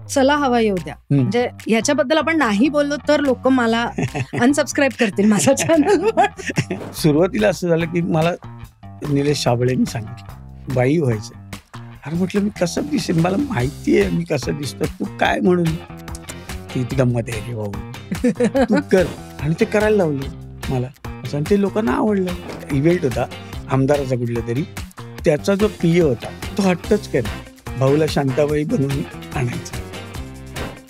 चला हवा येऊ द्या, म्हणजे ह्याच्याबद्दल आपण नाही बोललो तर लोक मला अनसबस्क्राईब करतील माझ्या चॅनलवर. सुरुवातीला असं झालं की मला निलेश साबळेंनी सांगितलं बाई व्हायचं. अरे म्हटलं मी कसं दिसेल, मला माहिती आहे मी कसं दिसतो, तू काय म्हणून ती गंमत आहे रे भाऊ, तू कर. आणि ते करायला लावलं मला असं, आणि ते लोकांना आवडलं. इव्हेंट होता आमदाराचा कुठला तरी, त्याचा जो पीए होता तो हट्टच केला, भाऊला शांताबाई बनवून आणायचा.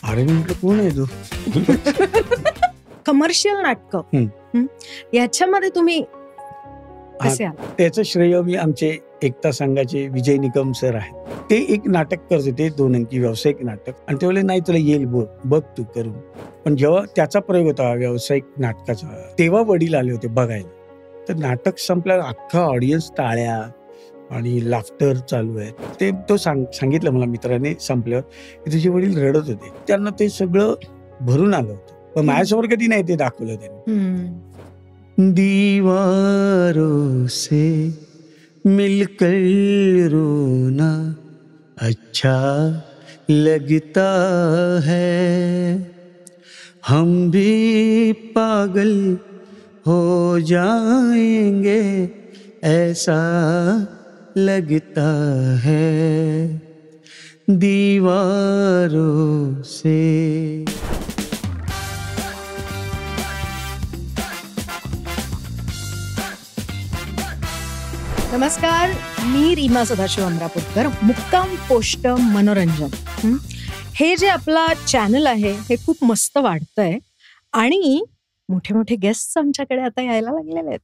अरे मी म्हटलं कोण आहे तो? कमर्शियल नाटकं याच्यामध्ये तुम्ही कसे आहात? त्याचं श्रेय मी आमचे एकता संघाचे विजय निकम सर आहेत. ते एक नाटक करत होते 2 अंकी व्यावसायिक नाटक, आणि ते बोलले नाही तुला येईल बघ तू करून. पण जेव्हा त्याचा प्रयोग होता व्यावसायिक नाटकाचा, तेव्हा वडील आले होते बघायला. तर नाटक संपल्यावर अख्खा ऑडियन्स टाळ्या आणि लाफ्टर चालू आहे. तो सांगितलं मला मित्राने संपल्यावर की तुझे वडील रडत होते. त्यांना ते सगळं भरून आलं होतं, पण माझ्यासमोर कधी नाही ते दाखवलं त्यांनी. दीवारों से मिलकर रोना अच्छा लगता है, हम भी पागल हो जाएंगे ऐसा लगता है दीवारों से. नमस्कार, मी रीमा सदाशिव अमरापूरकर. मुक्काम पोस्ट मनोरंजन हे जे आपला चॅनल आहे हे खूप मस्त वाढतंय, आणि मोठे मोठे गेस्ट आमच्याकडे आता यायला लागलेले आहेत.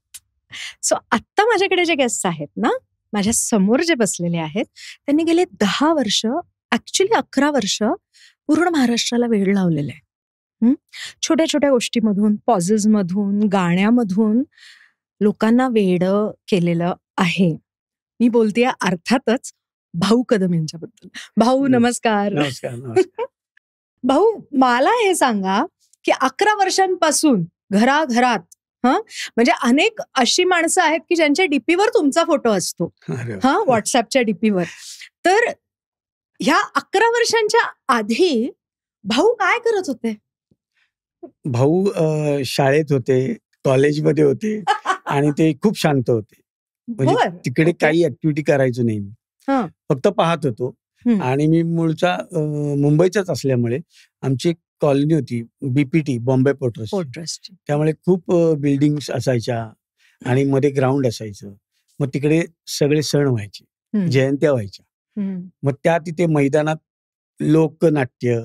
सो आत्ता माझ्याकडे जे गेस्ट आहेत ना, माझ्या समोर जे बसलेले आहेत, त्यांनी गेले 10 वर्ष, ऍक्च्युली 11 वर्ष पूर्ण महाराष्ट्राला वेळ लावलेला आहे. छोट्या छोट्या गोष्टीमधून, पॉझेसमधून, गाण्यामधून लोकांना वेडं केलेलं आहे. मी बोलतेय अर्थातच भाऊ कदम यांच्याबद्दल. भाऊ नमस्कार. नमस्कार. भाऊ, मला हे सांगा की 11 वर्षांपासून घराघरात म्हणजे अनेक अशी माणसं आहेत की ज्यांच्या डीपीवर तुमचा फोटो असतो, व्हॉट्सअपच्या डीपीवर. तर ह्या 11 वर्षांच्या आधी भाऊ काय करत होते? भाऊ शाळेत होते, कॉलेजमध्ये होते, आणि ते खूप शांत होते. म्हणजे तिकडे काही ऍक्टिव्हिटी करायचो नाही मी, फक्त पाहत होतो. आणि मी मूळचा मुंबईचाच असल्यामुळे आमची एक कॉलनी होती बीपीटी, बॉम्बे पोर्ट ट्रस्ट. त्यामुळे खूप बिल्डिंग्स असायच्या आणि मध्ये ग्राउंड असायचं. मग तिकडे सगळे सण व्हायचे, जयंत्या व्हायच्या. मग त्या तिथे मैदानात लोकनाट्य,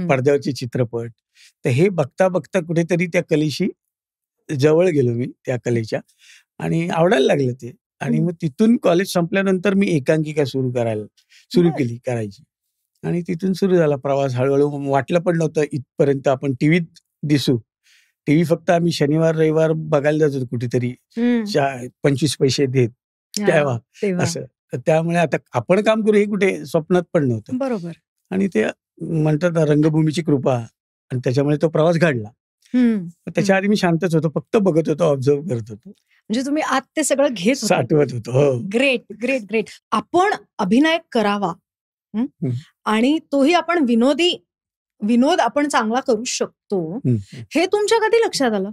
पडद्यावरचे चित्रपट. तर हे बघता बघता कुठेतरी त्या कलेशी जवळ गेलो मी, त्या कलेच्या, आणि आवडायला लागलं ते. आणि मग तिथून कॉलेज संपल्यानंतर मी एकांकिका सुरू केली करायची, आणि तिथून सुरू झाला प्रवास. हळूहळू वाटलं पण नव्हतं इथपर्यंत आपण टीव्हीत दिसू. टीव्ही फक्त आम्ही शनिवार रविवार बघायला जात होतो कुठेतरी 25 पैसे देत तेव्हा असं. तर त्यामुळे आता आपण काम करू हे कुठे स्वप्नात पण नव्हतं. बरोबर. आणि ते म्हणतात रंगभूमीची कृपा, आणि त्याच्यामुळे तो प्रवास घडला. त्याच्या आधी मी शांतच होतो, फक्त बघत होतो, ऑब्झर्व करत होतो. म्हणजे तुम्ही आत ते सगळं घेत साठवत होतो. Great great great. आपण अभिनय करावा आणि तोही आपण विनोद आपण चांगला करू शकतो, हे तुमच्या कधी लक्षात आलं?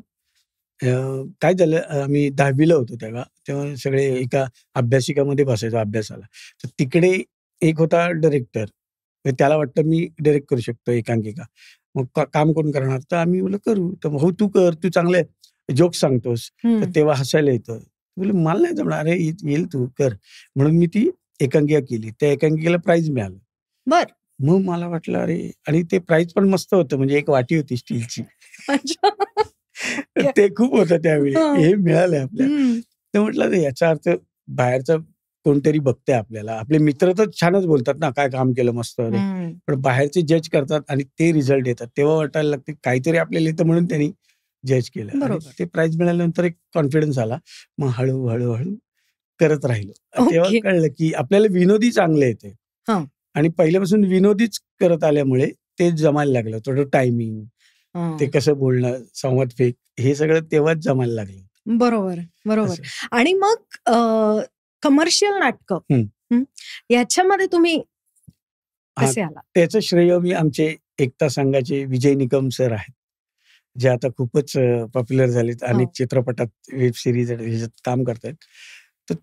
काय झालं, आम्ही 10वीला होतो तेव्हा सगळे एका अभ्यासिकामध्ये बसायचो अभ्यासाला. तर तिकडे एक होता डायरेक्टर, त्याला वाटतं मी डायरेक्ट करू शकतो एकांकिका. मग काम कोण करणार? तर आम्ही बोललो करू. तर हो तू कर, तू चांगले जोक सांगतोस. तर तेव्हा हसायला येतं. बोले मला नाही जमणार. अरे येईल, तू कर. म्हणून मी ती एकांकिका केली. त्या एकांकिकेला प्राइज मिळालं. बर. मग मला वाटलं अरे, आणि ते प्राइज पण मस्त होतं, म्हणजे एक वाटी होती स्टीलची. ते खूप होतं त्यावेळी, हे मिळालंय आपल्याला. तर म्हटलं याचा अर्थ बाहेरचं कोणतरी बघतंय आपल्याला. आपले मित्र तर छानच बोलतात ना, काय काम केलं मस्त, पण बाहेरचे जज करतात आणि ते रिझल्ट येतात, तेव्हा वाटायला लागते काहीतरी आपल्याला येतं, म्हणून त्यांनी जज केलं. ते प्राइज मिळाल्यानंतर एक कॉन्फिडन्स आला. मग हळूहळू करत राहिलो. तेव्हा कळलं की आपल्याला विनोदी चांगले येते, आणि पहिल्यापासून विनोदीच करत आल्यामुळे ते जमायला लागलं. थोडं टायमिंग, ते कसं बोलणं, संवाद फेक, हे सगळं तेव्हाच जमायला लागलं. बरोबर बरोबर. आणि मग कमर्शियल नाटकं याच्यामध्ये तुम्ही कसे आला? त्याचं श्रेय मी आमचे एकता संघाचे विजय निकम सर आहेत, जे आता खूपच पॉप्युलर झालेत. अनेक चित्रपटात, वेब सिरीज ह्याच्यात काम करतायत. तर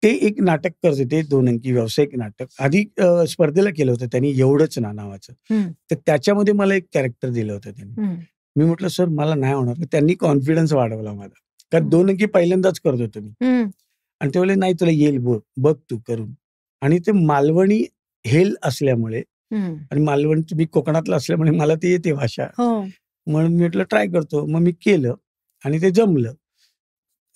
ते एक नाटक करत होते, 2 अंकी व्यावसायिक नाटक. आधी स्पर्धेला केलं होतं त्यांनी, एवढंच ना नावाचं. तर त्याच्यामध्ये मला एक कॅरेक्टर दिलं होतं त्यांनी. मी म्हटलं, सर मला नाही होणार. त्यांनी कॉन्फिडन्स वाढवला माझा. कारण 2 अंकी पहिल्यांदाच करत होतो मी. आणि ते बोलले, नाही तुला येईल, बघ तू करून. आणि ते मालवणी हेल असल्यामुळे आणि मालवण मी कोकणातला असल्यामुळे मला ते येते भाषा. म्हणून मी म्हटलं ट्राय करतो. मग मी केलं आणि ते जमलं.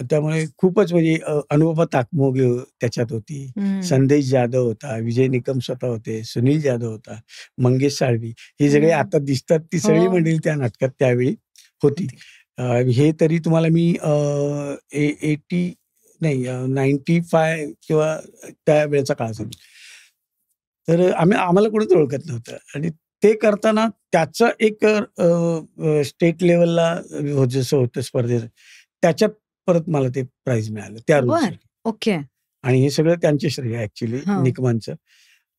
त्यामुळे खूपच म्हणजे अनुपमा ताकमोग त्याच्यात होती, संदेश जाधव होता, विजय निकम स्वतः होते, सुनील जाधव होता, मंगेश साळवी. हे सगळे आता दिसतात, ती सगळी मंडळी त्या नाटकात त्यावेळी होती. हे तरी तुम्हाला मी 95 किंवा त्या वेळेचा काळ सांगतो. तर आम्हाला कोणीच ओळखत नव्हतं. आणि ते करताना त्याचं एक स्टेट लेवलला जसं होतं स्पर्धेत, त्याच्यात परत मला ते प्राइज मिळालं त्या रोलसाठी. ओके. आणि हे सगळं त्यांचे श्रेय ऍक्च्युली निकमांचं.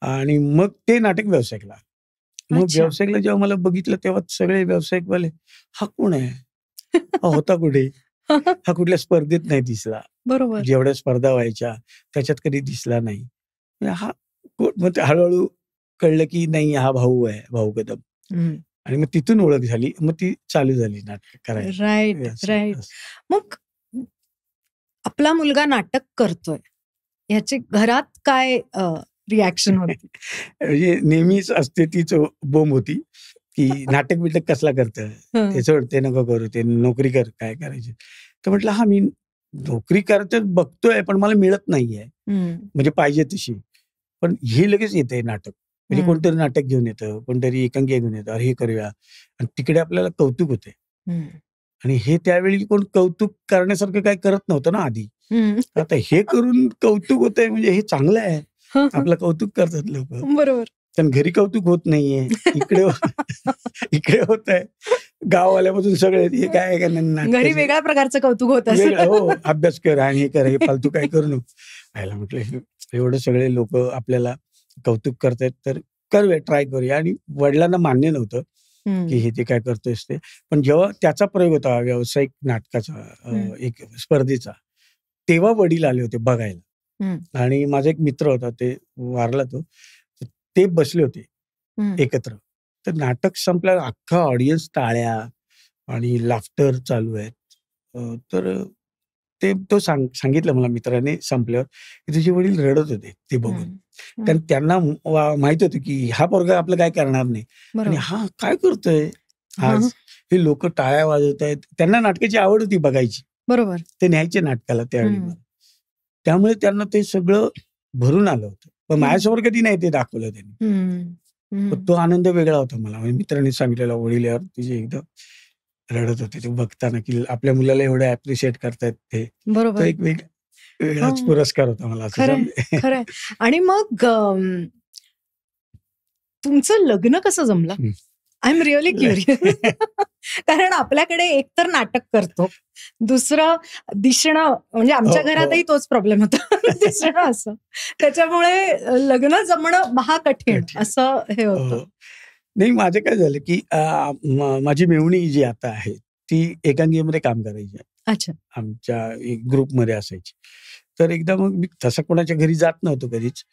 आणि मग ते नाटक व्यावसायिकला. मग व्यावसायिकला जेव्हा मला बघितलं तेव्हा सगळे व्यावसायिकवाले, हा कोण आहे, हा होता कुठे, हा कुठल्या स्पर्धेत नाही दिसला, बरोबर, जेवढ्या स्पर्धा व्हायच्या त्याच्यात कधी दिसला नाही. हा मग हळूहळू कळलं की नाही, हा भाऊ आहे, भाऊ कदम. आणि मग तिथून ओळख झाली. मग ती चालू झाली नाटक करायला. राईट. मग आपला मुलगा नाटक करतोय, ह्याची घरात काय रिॲक्शन होती? म्हणजे नेहमीच असते तीच बोंब होती की नाटक बिटक कसला करतं, ते सोड, ते नको करू, ते नोकरी कर, काय करायची. तर म्हटलं हा मी नोकरी करत बघतोय पण मला मिळत नाहीये, म्हणजे पाहिजे तशी. पण हे लगेच येते नाटक. म्हणजे कोणतरी नाटक घेऊन येतं, कोणतरी एकांकी घेऊन येतं, अरे हे करूया. आणि तिकडे आपल्याला कौतुक होते. आणि हे त्यावेळी कोण कौतुक करण्यासारखं काय करत नव्हतं ना आधी. आता हे करून कौतुक होतंय म्हणजे हे चांगलं आहे. आपलं कौतुक करतात लोक. बरोबर. पण घरी कौतुक होत नाहीये. इकडे होत आहे. गाववाल्यापासून सगळे हे काय घरी वेगळ्या प्रकारचं कौतुक होत असं. हो, अभ्यास कर आणि हे कर, हे फालतू काय करू नको. आयला म्हटलं एवढं सगळे लोक आपल्याला कौतुक करतायत तर करूया, ट्राय करूया. आणि वडिलांना मान्य नव्हतं की हे ते काय करतोयस ते. पण जेव्हा त्याचा प्रयोग होता व्यावसायिक नाटकाचा, एक स्पर्धेचा, तेव्हा वडील आले होते बघायला. आणि माझा एक मित्र होता, ते वारला तो, ते बसले होते एकत्र. तर नाटक संपल्यावर अख्खा ऑडियन्स टाळ्या आणि लाफ्टर चालू आहेत. तर तो सांगितलं मला मित्राने संपल्यावर की तुझे वडील रडत होते ते बघून. कारण त्यांना माहित होतं की हा पोरगा आपलं काय करणार नाही. आणि हा काय करतोय आज, हे लोक टाळ्या वाजवत आहेत. त्यांना नाटकाची आवड होती बघायची. बरोबर. ते न्यायचे नाटकाला त्यावेळी मला. त्यामुळे त्यांना ते सगळं भरून आलं होतं. पण माझ्यासमोर कधी नाही ते दाखवलं त्यांनी. तो आनंद वेगळा होता मला. मित्रांनी सांगितलेला वडील यार तुझे एकदम रडत होते ते बघताना की आपल्या मुलाला एवढं ऍप्रिशिएट करतायत ते. तो एक वेगळाच पुरस्कार होता मला. खरंय. आणि मग तुमचं लग्न कसं जमलं? I am really curious. कारण आपल्याकडे एकतर नाटक करतो, दुसरं दिसणं, म्हणजे आमच्या घरातही तोच प्रॉब्लेम होता, दिसणं असं. त्याच्यामुळे लग्न जमणं महाकठीण असं हे होतं. नाही, माझं काय झालं की माझी मेवणी जी आता आहे ती एकांकीमध्ये काम करायची. अच्छा. आमच्या एक ग्रुपमध्ये असायची. तर एकदा मग मी तसं कोणाच्या घरी जात नव्हतो कधीच.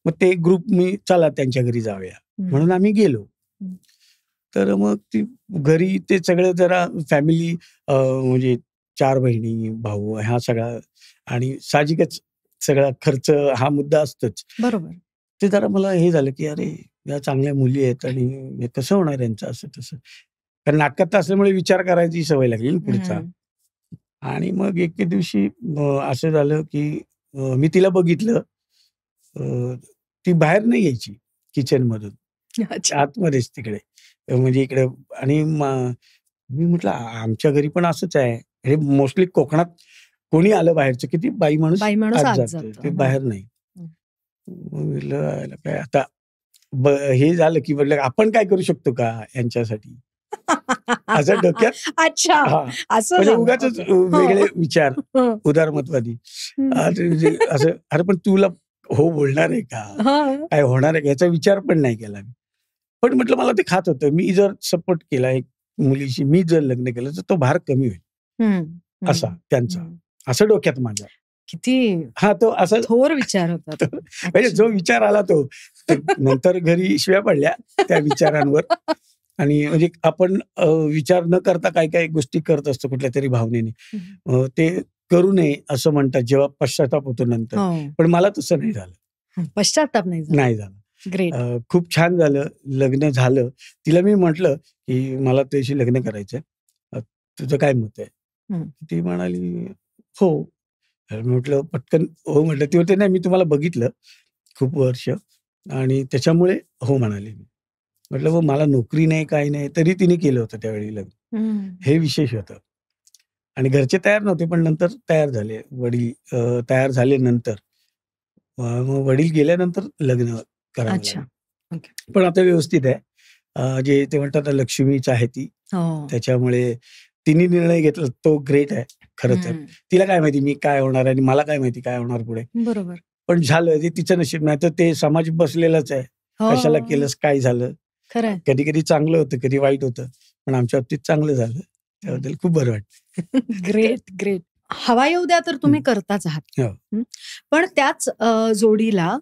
मग ते ग्रुप मी चला त्यांच्या घरी जाऊया म्हणून आम्ही गेलो. तर मग ती घरी ते सगळं जरा फॅमिली, म्हणजे 4 बहिणी भाऊ हा सगळा, आणि साहजिकच सगळा खर्च हा मुद्दा असतोच. बरोबर. ते जरा मला हे झालं की अरे या चांगल्या मुली आहेत आणि हे कसं होणार यांचं असं तसं. कारण नाटकात असल्यामुळे विचार करायची सवय लागली पुढचा. आणि मग एके दिवशी असं झालं की मी तिला बघितलं, ती बाहेर नाही यायची किचन मधून, आतमध्येच तिकडे, म्हणजे इकडे. आणि मी म्हटलं आमच्या घरी पण असंच आहे. हे मोस्टली कोकणात कोणी आलं बाहेरचं किती बाई माणूस आत जातं, ते बाहेर नाही. म्हटलं काय आता हे झालं की म्हटलं आपण काय करू शकतो का यांच्यासाठी, असं डोक्यात. अच्छा, म्हणजे उगाचच वेगळे विचार, उदारमतवादी. असं अरे पण तुला हो बोलणार आहे का, काय होणार आहे का याचा विचार पण नाही केला मी. पण म्हटलं मला ते खात होतं. मी जर सपोर्ट केला एक मुलीशी, मी जर लग्न केलं तर तो भार कमी होईल असा त्यांचा, असं डोक्यात माझ्या. किती तो असा थोर विचार होता. म्हणजे जो विचार आला तो नंतर घरी शिव्या पडल्या त्या विचारांवर. आणि म्हणजे आपण विचार न करता काय काय गोष्टी करत असतो कुठल्या तरी भावनेने, ते करू नये असं म्हणतात जेव्हा पश्चाताप होतो नंतर. पण मला तसं नाही झालं, पश्चाताप नाही झाला. ग्रेट. खूप छान झालं, लग्न झालं. तिला मी म्हटलं की मला तुझ्याशी लग्न करायचंय, तुझं काय मत आहे? ती म्हणाली हो. म्हटलं पटकन हो म्हटलं. ती होते नाही मी तुम्हाला बघितलं खूप वर्ष आणि त्याच्यामुळे हो म्हणाली. मी म्हटलं हो मला नोकरी नाही काही नाही, तरी तिने केलं होतं त्यावेळी लग्न. हे विशेष होतं. आणि घरचे तयार नव्हते पण नंतर तयार झाले. वडील तयार झाले नंतर, मग वडील गेल्यानंतर लग्न करावं लागलं. पण आता व्यवस्थित आहे. जे ते म्हणतात लक्ष्मीच आहे ती, त्याच्यामुळे तिने निर्णय घेतला तो ग्रेट आहे खरं तर. तिला काय माहिती मी काय होणार आणि मला काय माहिती काय होणार पुढे. बरोबर. पण झालं ते तिचं नशीब. नाही तर ते समाज बसलेलंच आहे, कशाला केलंस काय झालं. कधी कधी चांगलं होतं कधी वाईट होतं, पण आमच्या बाबतीत चांगलं झालं, त्याबद्दल खूप बरं वाटतं. Great great. हवा येऊ द्या तर तुम्ही करताच आहात, पण त्याच जोडीला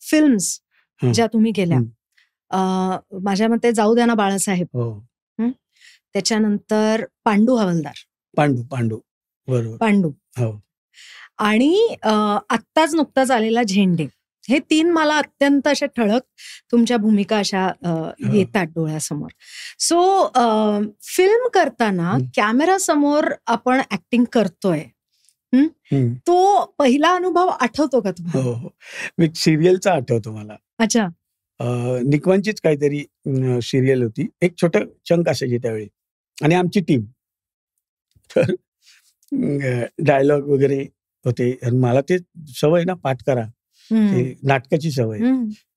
फिल्म्स ज्या तुम्ही केल्या, माझ्या मते जाऊ द्या ना बाळासाहेब, त्याच्यानंतर पांडू हवालदार, पांडू बरोबर, पांडू, आणि आत्ताच नुकताच आलेला झेंडे. हे 3 मला अत्यंत अशा ठळक तुमच्या भूमिका अशा येतात डोळ्यासमोर. सो फिल्म करताना कॅमेरा समोर आपण ऍक्टिंग करतोय, तो पहिला अनुभव आठवतो का तुम्हाला? हो, मी सिरियलचा आठवतो मला. अच्छा. निकवांचीच काहीतरी सिरियल होती, एक छोटं चंक असायची त्यावेळी आणि आमची टीम. तर डायलॉग वगैरे होते आणि मला ते सवय ना पाठ करा, ते नाटकाची सवय,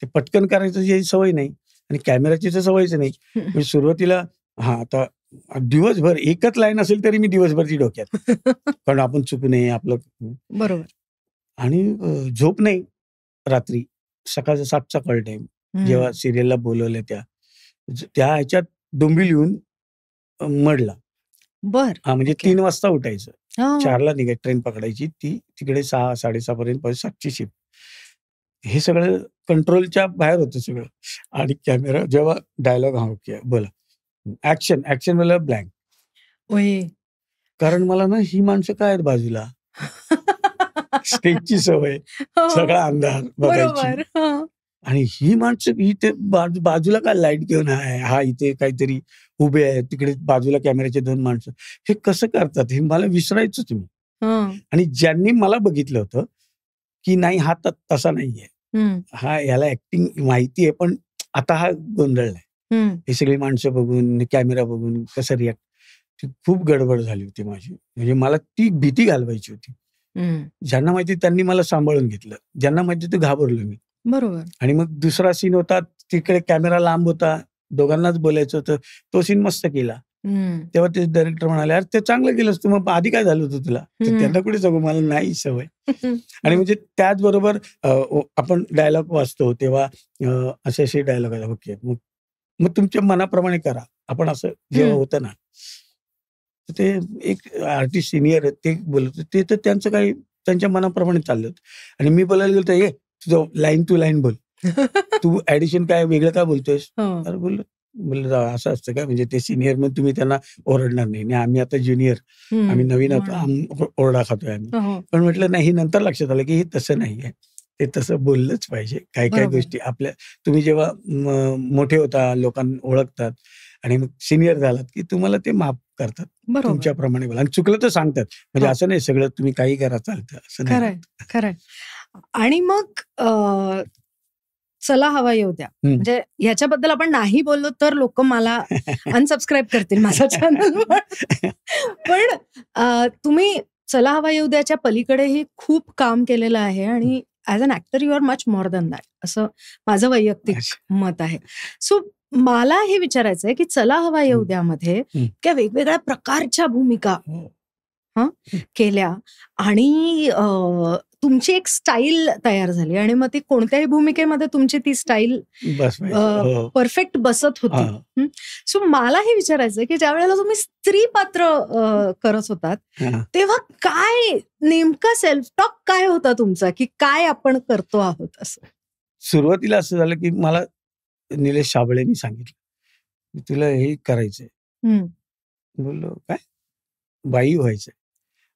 ते पटकन करायचं जी सवय नाही आणि कॅमेराची तर सवयच नाही. मी सुरुवातीला आता दिवसभर एकच लाईन असेल तरी मी दिवसभर ती डोक्यात, कारण आपण चुकू नये आपलं. बरोबर. आणि झोप नाही रात्री, सकाळचा 7चा कॉल टाइम जेव्हा सिरियलला बोलवलं त्या ह्याच्यात डोंबी लिहून मडला. म्हणजे 3 वाजता उठायचं, 4ला निघायची ट्रेन पकडायची, ती तिकडे 6-6:30 पर्यंत 7ची शिफ्ट. हे सगळं कंट्रोलच्या बाहेर होतं सगळं. आणि कॅमेरा जेव्हा डायलॉग बोला ऍक्शन मला ब्लँक. कारण मला ना ही माणसं काय आहेत बाजूला, स्टेजची सवय, सगळा अंधार बघायची, आणि ही माणसं इथे बाजूला काय लाईट घेऊन आहे, हा इथे काहीतरी उभे आहे, तिकडे बाजूला कॅमेऱ्याचे 2 माणसं, हे कसं करतात हे मला विसरायचंच मी. आणि ज्यांनी मला बघितलं होतं की नाही हा तसा नाहीये, हा याला ऍक्टिंग माहिती आहे पण आता हा गोंधळलाय, हे सगळी माणसं बघून कॅमेरा बघून कसं रिॲक्ट, खूप गडबड झाली होती माझी. म्हणजे मला ती भीती घालवायची होती. ज्यांना माहिती त्यांनी मला सांभाळून घेतलं, ज्यांना माहिती ते घाबरलो मी. बरोबर. आणि मग दुसरा सीन होता, तिकडे कॅमेरा लांब होता, दोघांनाच बोलायचं होतं, तो सीन मस्त केला. तेव्हा ते डायरेक्टर म्हणाले अरे ते चांगलं केलंस तू, मग आधी काय झालं होतं तुला? तर त्यांना कुठे सांगू, मला नाही सवय. आणि म्हणजे त्याचबरोबर आपण डायलॉग वाचतो तेव्हा असे डायलॉग आहे, ओके मग तुमच्या मनाप्रमाणे करा, आपण असं जेव्हा होतं ना, ते एक आर्टिस्ट सिनियर ते बोलत ते तर त्यांचं काही त्यांच्या मनाप्रमाणे चाललं होतं. आणि मी बोलायला गेलो तर तुझं लाईन टू लाईन बोल, तू ऍडिशन काय वेगळं काय बोलतोयस? अरे बोललं असं असतं का, म्हणजे ते सिनियर मग तुम्ही त्यांना ओरडणार नाही, आम्ही आता ज्युनियर, आम्ही नवीन होतो, ओरडा खातोय आम्ही. पण म्हटलं नाही, नंतर लक्षात आलं की हे तसं नाहीये, ते तसं बोललंच पाहिजे. काही काही गोष्टी आपल्या, तुम्ही जेव्हा मोठे होता, लोकांना ओळखतात आणि मग सिनियर झालात की तुम्हाला ते माफ करतात, तुमच्याप्रमाणे बोला, आणि चुकलं तर सांगतात. म्हणजे असं नाही सगळं तुम्ही काही करा चालतं असं नाही. खरंय. आणि मग चला हवा येऊ द्या, म्हणजे ह्याच्याबद्दल आपण नाही बोललो तर लोक मला अनसबस्क्राईब करतील माझ्या चॅनलवर. पण तुम्ही चला हवा येऊ द्याच्या पलीकडेही खूप काम केलेलं आहे आणि as an actor you are much more than that, असं माझं वैयक्तिक मत आहे. सो मला हे विचारायचं आहे की चला हवा येऊ द्यामध्ये त्या वेगवेगळ्या प्रकारच्या भूमिका केल्या, आणि तुमची एक स्टाईल तयार झाली आणि मग ती कोणत्याही भूमिकेमध्ये तुमची ती स्टाईल परफेक्ट बसत होती. सो मला हे विचारायचं की ज्या वेळेला तुम्ही स्त्री पात्र करत होतात तेव्हा काय नेमका सेल्फ टॉक काय होता तुमचा, की काय आपण करतो आहोत असं? सुरुवातीला असं झालं की मला निलेश साबळेंनी सांगितलं तुला हे करायचंय. बोललो काय बाई व्हायचंय.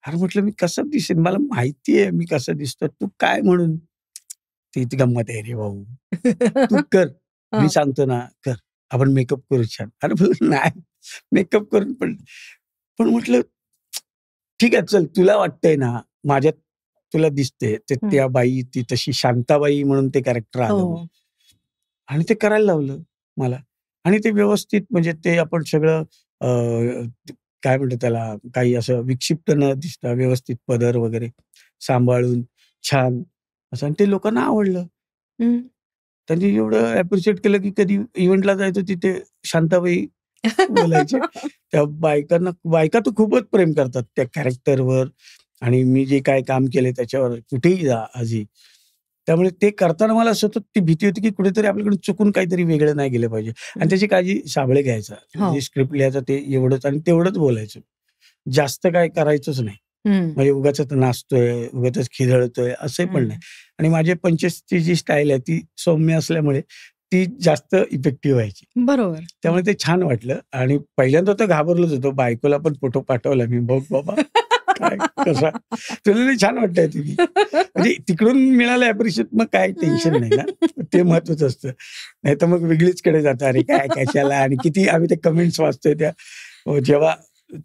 अरे म्हटलं मी कसं दिसेन, मला माहितीये मी कसं दिसतो, तू काय म्हणून. ती गंमत आहे रे भाऊ, तू कर मी सांगतो ना कर, आपण मेकअप करू छान. अरे बोल नाही मेकअप करून पण म्हटलं ठीक आहे चल, तुला वाटतंय ना माझ्यात तुला दिसते ते त्या बाई, ती तशी शांताबाई म्हणून ते कॅरेक्टर आलं आणि ते करायला लावलं मला. आणि ते व्यवस्थित म्हणजे ते आपण सगळं काय म्हणतो त्याला, काही असं विक्षिप्त न दिसता व्यवस्थित पदर वगैरे सांभाळून छान असं, आणि ते लोकांना आवडलं. त्यांनी एवढं अप्रिशिएट केलं की कधी इव्हेंटला जायचं तिथे शांताबाई बोलायचे. त्या बायका तर खूपच प्रेम करतात त्या कॅरेक्टरवर आणि मी जे काय काम केले त्याच्यावर कुठेही जा आजी. त्यामुळे ते करताना मला सतत ती भीती होती की कुठेतरी आपल्याकडे चुकून काहीतरी वेगळं नाही गेलं पाहिजे, आणि त्याची काळजी साबळे घ्यायचा. जे स्क्रिप्ट लिहायचं ते एवढंच आणि तेवढंच बोलायचं, जास्त काय करायचंच नाही. म्हणजे उगाच नाचतोय उगाच खिदळतोय असं पण नाही. आणि माझे पंचची जी स्टाईल आहे ती सौम्य असल्यामुळे ती जास्त इफेक्टिव्ह व्हायची. बरोबर. त्यामुळे ते छान वाटलं. आणि पहिल्यांदा तर घाबरलोच होतो. बायकोला पण फोटो पाठवला मी, बघ बाबा काय कसा तुला छान वाटतंय तुम्ही, म्हणजे तिकडून मिळालं अप्रिशिएट, मग काय टेन्शन नाही ना, ते महत्वाचं असतं. नाही तर मग वेगळीच कडे जातं, अरे काय कशाला. आणि किती आम्ही ते कमेंट्स वाचतोय त्या,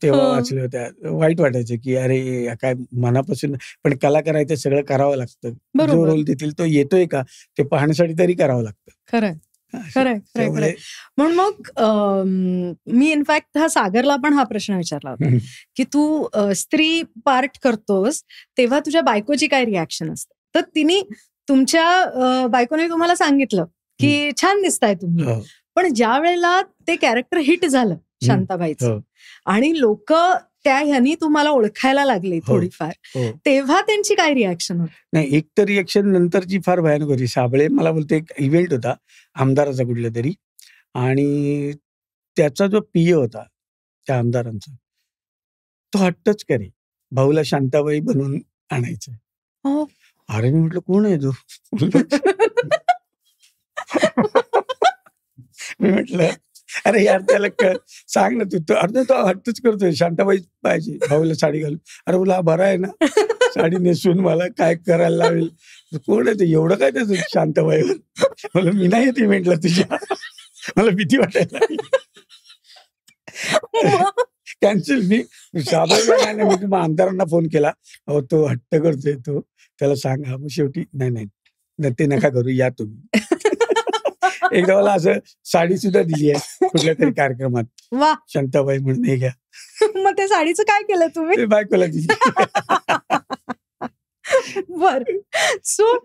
तेव्हा वाचल्या होत्या, वाईट वाटायचं की अरे काय मनापासून. पण कलाकार आहे ते सगळं करावं लागतं. जो रोल देतील तो येतोय का ते पाहण्यासाठी तरी करावं लागतं. खरंय खरंय. म्हणून मग मी इनफॅक्ट हा सागरला पण हा प्रश्न विचारला होता की तू स्त्री पार्ट करतोस तेव्हा तुझ्या बायकोची काय रिॲक्शन असते. तर तिने तुमच्या बायकोने तुम्हाला सांगितलं की छान दिसताय तुम्ही, पण ज्या वेळेला ते कॅरेक्टर हिट झालं शांताबाईचं आणि लोक त्या ह्यानी तुम्हाला ओळखायला लागले थोडीफार, तेव्हा त्यांची काय रिॲक्शन होती? नाही, एक तर रिॲक्शन नंतरची फार भयानक होती. साबळे मला बोलते एक इव्हेंट होता आमदाराचा कुठला तरी, आणि त्याचा जो पीए होता त्या आमदारांचा, तो हट्टच करे भाऊला शांताबाई बनवून आणायचं. अरे मी म्हटलं कोण आहे तो? मी म्हटलं अरे यार त्याला सांग ना तू. अरे तो हट्टच करतोय शांताबाई पाहिजे भाऊला साडी घालून. अरे बोला बरा आहे ना, साडी नेसून मला काय करायला लावेल. कोण आहे ते, एवढं काय त्याचं शांताबाई? मला मी नाही येते इव्हेंटला तुझ्या, मला भीती वाटायला कॅन्सल. मी साबळेला नाही, मी तुम्हाला आमदारांना फोन केला, अहो तो हट्ट करतोय, तो त्याला सांगा. मग शेवटी नाही ते नका करू, या तुम्ही. एकदा मला असं साडी सुद्धा दिली आहे कुठल्या तरी कार्यक्रमात, वा शांताबाई म्हणून, हे घ्या. मग त्या साडीचं काय केलं तुम्ही? बायकोला दिली. बर. सो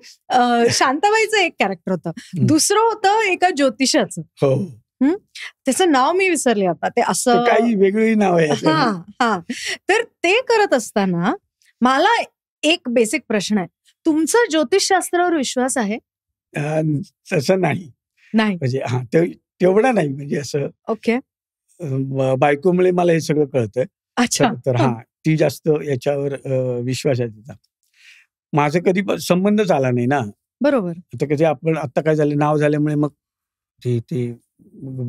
शांताबाईचं एक कॅरेक्टर होतं, दुसरं होतं एका ज्योतिषाचं. हो, त्याचं नाव मी विसरले आता. ते असं काही वेगळी नाव आहे. तर ते करत असताना मला एक बेसिक प्रश्न आहे, तुमचा ज्योतिषशास्त्रावर विश्वास आहे? तसं नाही म्हणजे तेवढा नाही, म्हणजे असं ओके. बायकोमुळे मला हे सगळं कळतंय. अच्छा. तर ती जास्त याच्यावर विश्वास आहे तिचा. माझं कधी संबंधच आला नाही ना. बरोबर. आता कधी आपण आता काय झालं, नाव झाल्यामुळे मग ते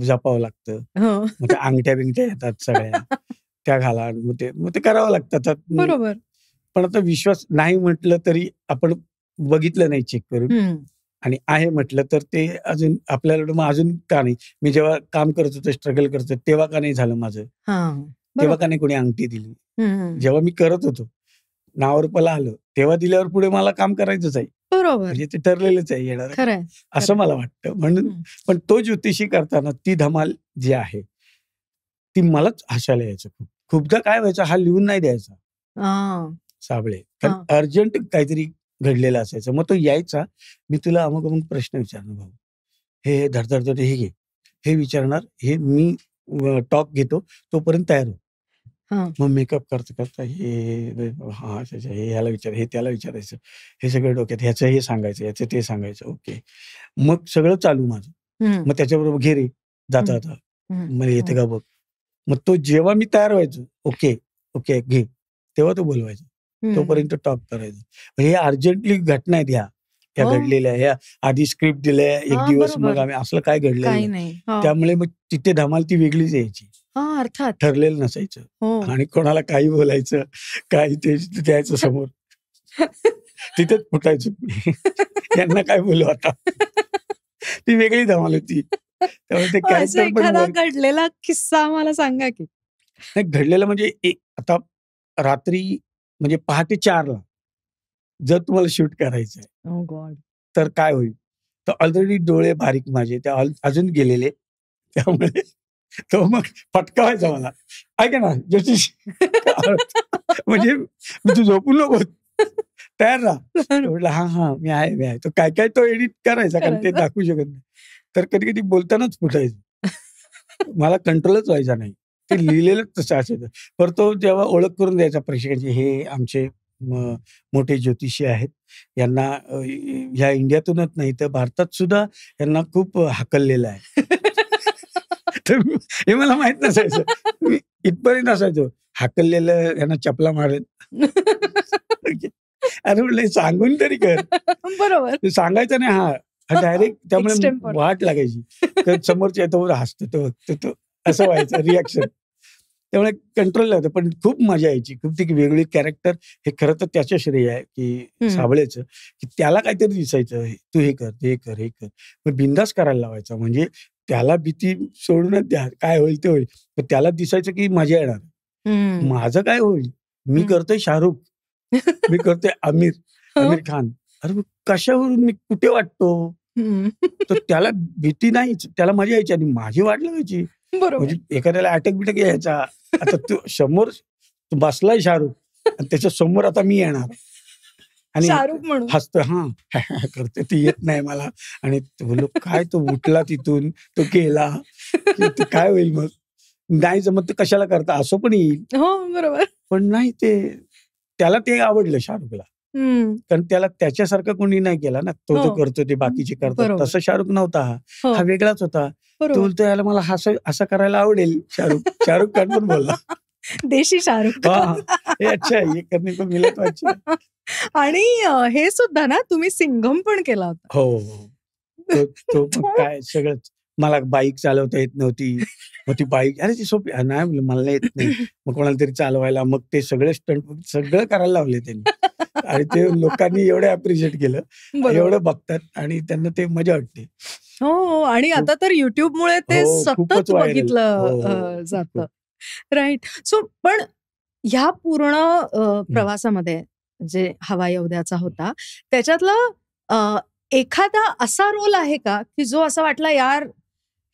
जपावं लागतं. मग त्या अंगठ्या बिंगठ्या येतात सगळ्या, त्या घाला, मग ते करावं लागतं. बरोबर. पण आता विश्वास नाही म्हटलं तरी आपण बघितलं नाही चेक करून, आणि आहे म्हटलं तर ते अजून आपल्याला मग अजून का नाही. मी जेव्हा काम करत होतो, स्ट्रगल करतो, तेव्हा का नाही झालं माझं, तेव्हा का नाही कोणी अंगठी दिली. जेव्हा मी करत होतो, नावारूपाला आलं, तेव्हा दिल्यावर पुढे मला काम करायचंच आहे. बरोबर. म्हणजे ते ठरलेलंच आहे येणार, असं मला वाटतं. म्हणून पण तो ज्योतिषी करताना ती धमाल जी आहे ती मलाच हसायला यायचं. खूपदा काय व्हायचं, हा लिहून नाही द्यायचा साबळे, कारण अर्जंट काहीतरी घडलेलं असायचं. मग तो यायचा, मी तुला अमुक प्रश्न विचारणार भाऊ, हे धडधड हे घे, हे विचारणार, हे मी टॉक घेतो, तोपर्यंत तयार हो. मग मेकअप करता करता हे ह्याला विचार, हे त्याला विचारायचं, हे सगळं डोक्यात, ह्याचं हे सांगायचं, ह्याचं ते सांगायचं. ओके, मग सगळं चालू माझं. मग त्याच्याबरोबर घे रे जाता जाता, मग येते का बघ. मग तो जेव्हा मी तयार व्हायचो, ओके ओके घे, तेव्हा तो बोलवायचा. तोपर्यंत टॉक करायचं. हे अर्जंटली घटना आहेत ह्या घडलेल्या, ह्या आधी स्क्रिप्ट दिल्या एक दिवस, मग आम्ही असलं काय घडलेलं नाही. त्यामुळे मग तिथे धमाल ती वेगळीच यायची. अर्थात ठरलेलं नसायचं आणि कोणाला काही बोलायचं, काही ते द्यायचं समोर. तिथेच फुटायचं. यांना काय बोलू आता. ती वेगळी धमाल होती. त्यामुळे ते कॅरेक्टर पण घडलेला किस्सा आम्हाला सांगा की. नाही, घडलेलं म्हणजे आता रात्री म्हणजे पहाटे 4ला जर तुम्हाला शूट करायचं आहे तर काय होईल. तर ऑलरेडी डोळे बारीक माझे ते अजून गेलेले, त्यामुळे तो मग फटकावायचा मला. ऐका ना ज्योतिष, म्हणजे तू झोपू नको, तयार राहा. म्हटलं हा मी आहे. तो काय तो एडिट करायचा, कारण ते दाखवू शकत नाही. तर कधी कधी बोलतानाच फुटायचं. मला कंट्रोलच व्हायचा नाही. ते लिहिलेलंच तसं असायचं. पर तो जेव्हा ओळख करून द्यायचा प्रेक्षकांची, हे आमचे मोठे ज्योतिषी आहेत, यांना ह्या इंडियातूनच नाही तर भारतात सुद्धा यांना खूप हाकललेलं आहे. तर हे मला माहित नसायचं. मी इथपर्यंत असायचो, हाकललेलं यांना चपला मारेल. अरे म्हटलं सांगून तरी कर. बरोबर, सांगायचं नाही हा डायरेक्ट. त्यामुळे वाट लागायची. समोरच्या तो हसतो, तो असं व्हायचं रिॲक्शन. त्यामुळे कंट्रोल होतं. पण खूप मजा यायची. खूप ती वेगळी कॅरेक्टर. हे खरं तर त्याचं श्रेय आहे की साबळेचं, की त्याला काहीतरी दिसायचं, तू हे कर, हे कर, हे कर. मग बिंदास करायला लावायचा. म्हणजे त्याला भीती सोडूनच द्या, काय होईल ते होईल. पण त्याला दिसायचं की मजा येणार. माझं काय होईल. मी करतोय शाहरुख, मी करतोय आमिर खान. अरे कशावरून मी कुठे वाटतो. तर त्याला भीती नाहीच, त्याला मजा यायची आणि माझी वाट लागायची. म्हणजे एखाद्याला अटॅक बिटॅक यायचा. आता तो समोर बसलाय शाहरुख आणि त्याच्या समोर आता मी येणार आणि हसतोय, करते, ती येत नाही मला. आणि बोललो काय, तो उठला तिथून, तो गेला, काय होईल मग. नाही जमत तर कशाला करता, असं पण येईल. बरोबर. पण नाही, त्याला ते आवडलं शाहरुखला. कारण त्याला त्याच्यासारखं कोणी नाही केला ना. तो जो करतो ते बाकीचे करतात, तसं शाहरुख नव्हता. हा वेगळाच होता. तो बोलतो याला मला असं करायला आवडेल. शाहरुख खान पण बोलला, देशी शाहरुख. अच्छा, हे करणे को मिला तो अच्छा. आणि हे सुद्धा ना, तुम्ही सिंघम पण केला होता. हो. तो काय सगळंच. मला बाईक चालवता येत नव्हती. मग ती बाईक, अरे ती सोपी नाही, मला येत नाही. मग कोणाला तरी चालवायला, मग ते सगळे स्टंट सगळं करायला लावले त्यांनी. आणि ते लोकांनी एवढं अप्रिशिएट केलं, एवढं बघतात आणि त्यांना ते मजा वाटते. हो, आणि आता तर युट्यूबमुळे ते सतत बघितलं जातं. राईट. सो पण ह्या पूर्ण प्रवासामध्ये जे हवा येऊद्याचा होता, त्याच्यातला एखादा असा रोल आहे का की जो असा वाटला, यार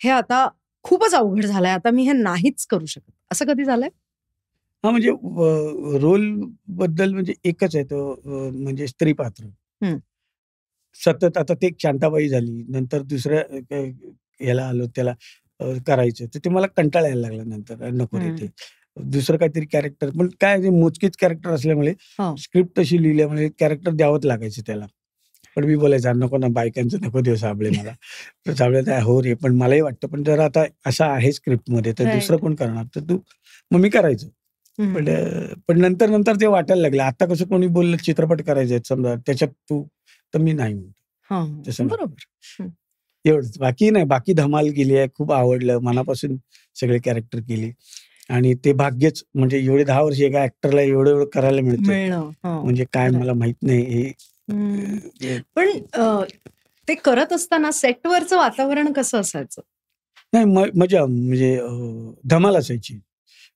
हे आता खूपच अवघड झालंय, आता मी हे नाहीच करू शकत, असं कधी झालंय? म्हणजे रोल बद्दल म्हणजे एकच आहे तो, म्हणजे स्त्री पात्र. सतत आता ते शांताबाई झाली, नंतर दुसऱ्या ह्याला आलो, त्याला करायचं तर ते मला कंटाळा यायला लागला. नंतर नको रे, ते दुसरं काहीतरी कॅरेक्टर. पण काय मोजकीच कॅरेक्टर असल्यामुळे, स्क्रिप्ट तशी लिहिल्यामुळे कॅरेक्टर द्यावंच लागायचं त्याला. पण मी बोलायचं नको ना, बायकांचं नको देऊ साबळे मला. तर साबळे हो रे, पण मलाही वाटतं, पण जर आता असं आहे स्क्रिप्टमध्ये तर दुसरं कोण करणार, तर तू. मग मी करायचं. पण नंतर ते वाटायला लागलं. आता कसं कोणी बोललं चित्रपट करायचे समजा, त्याच्यात तू, तर मी नाही म्हणतो तसं. बरोबर. एवढंच, बाकी नाही. बाकी धमाल केली आहे, खूप आवडलं, मनापासून सगळे कॅरेक्टर केली. आणि ते भाग्यच, म्हणजे एवढे 10 वर्ष एका ऍक्टरला एवढं करायला मिळतं, म्हणजे काय मला माहित नाही. पण ते करत असताना सेटवरचं वातावरण कसं असायचं? नाही, मजा, म्हणजे धमाल असायची.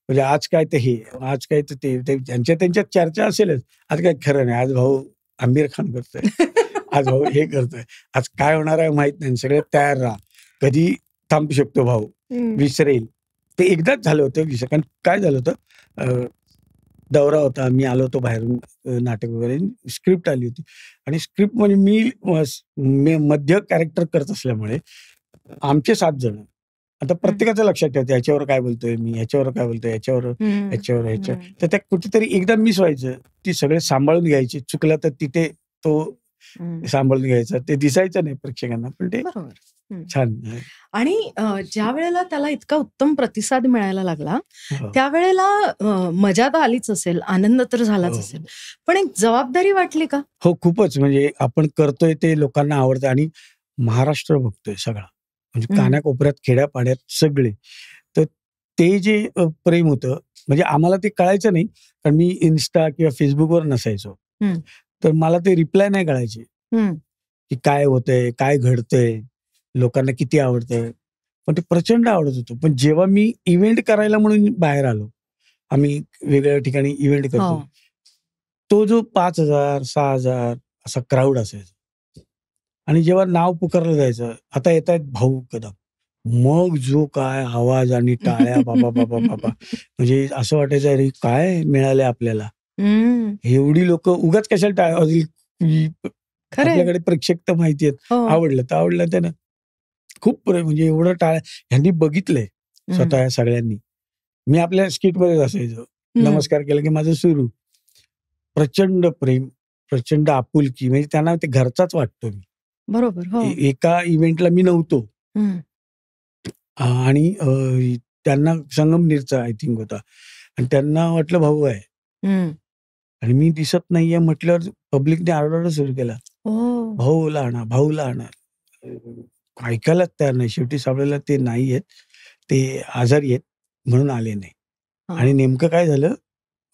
म्हणजे आज काय तर हे, आज काय तर ते, त्यांच्यात चर्चा असेलच. आज काय खरं नाही, आज भाऊ आमिर खान करतोय, आज भाऊ हे करतोय, आज काय होणार आहे माहित नाही, सगळे तयार राहा, कधी थांबू शकतो भाऊ, विसरेल. ते एकदाच झालं होतं विसर. कारण काय झालं होतं, दौरा होता, मी आलो होतो बाहेरून, नाटक वगैरे, स्क्रिप्ट आली होती. आणि स्क्रिप्ट म्हणजे मी मध्य कॅरेक्टर करत असल्यामुळे आमचे 7 जण आता प्रत्येकाचं लक्षात ठेवतं, याच्यावर काय बोलतोय मी, याच्यावर काय बोलतोय, याच्यावर तर त्या कुठेतरी एकदा मिस व्हायचं, ती सगळे सांभाळून घ्यायची, चुकलं तर तिथे तो सांभाळून घ्यायचा, ते दिसायचं नाही प्रेक्षकांना, पण ते छान. आणि ज्या वेळेला त्याला इतका उत्तम प्रतिसाद मिळायला लागला, त्यावेळेला मजा तर आलीच असेल, आनंद तर झालाच असेल, पण एक जबाबदारी वाटली का? हो, खूपच. म्हणजे आपण करतोय ते लोकांना आवडतं आणि महाराष्ट्र बघतोय सगळा, म्हणजे कानाकोपऱ्यात, खेड्यापाड्यात सगळे. तर ते जे प्रेम होतं, म्हणजे आम्हाला ते कळायचं नाही, कारण मी इन्स्टा किंवा फेसबुकवर नसायचो. तर मला ते रिप्लाय नाही कळायचे, की काय होतंय, काय घडतंय, लोकांना किती आवडतंय. पण ते प्रचंड आवडत होतं. पण जेव्हा मी इव्हेंट करायला म्हणून बाहेर आलो, आम्ही वेगवेगळ्या ठिकाणी इव्हेंट करतो, तो जो 5,000, 6,000 असा क्राऊड असायचा आणि जेव्हा नाव पुकारलं जायचं, आता येतायत भाऊ कदम, मग जो काय आवाज आणि टाळ्या, बाबा बाबा बाबा, म्हणजे असं वाटायचं अरे काय मिळालंय आपल्याला, एवढी लोक उगाच कशाला टाळ्या, आपल्याकडे प्रेक्षक तर माहिती आहेत, आवडलं तर आवडलं त्यानं, खूप म्हणजे एवढं टाळ्या ह्यांनी बघितलंय स्वतः या सगळ्यांनी. मी आपल्या स्किटमध्येच असायचो, नमस्कार केला की माझं सुरू, प्रचंड प्रेम, प्रचंड आपुलकी, म्हणजे त्यांना ते घरचाच वाटतो मी. बरोबर. एका इव्हेंटला मी नव्हतो आणि त्यांना संगमनेरचा आय थिंक होता आणि त्यांना वाटलं भाऊ आहे आणि मी दिसत नाहीये म्हटल्यावर पब्लिकने आरडाओरडा सुरू केला, भाऊला आणा, भाऊला आणा. ऐकायलाच तयार नाही. शेवटी सापडलं ते नाही आहेत, ते आजारी आहेत म्हणून आले नाही. आणि नेमकं काय झालं,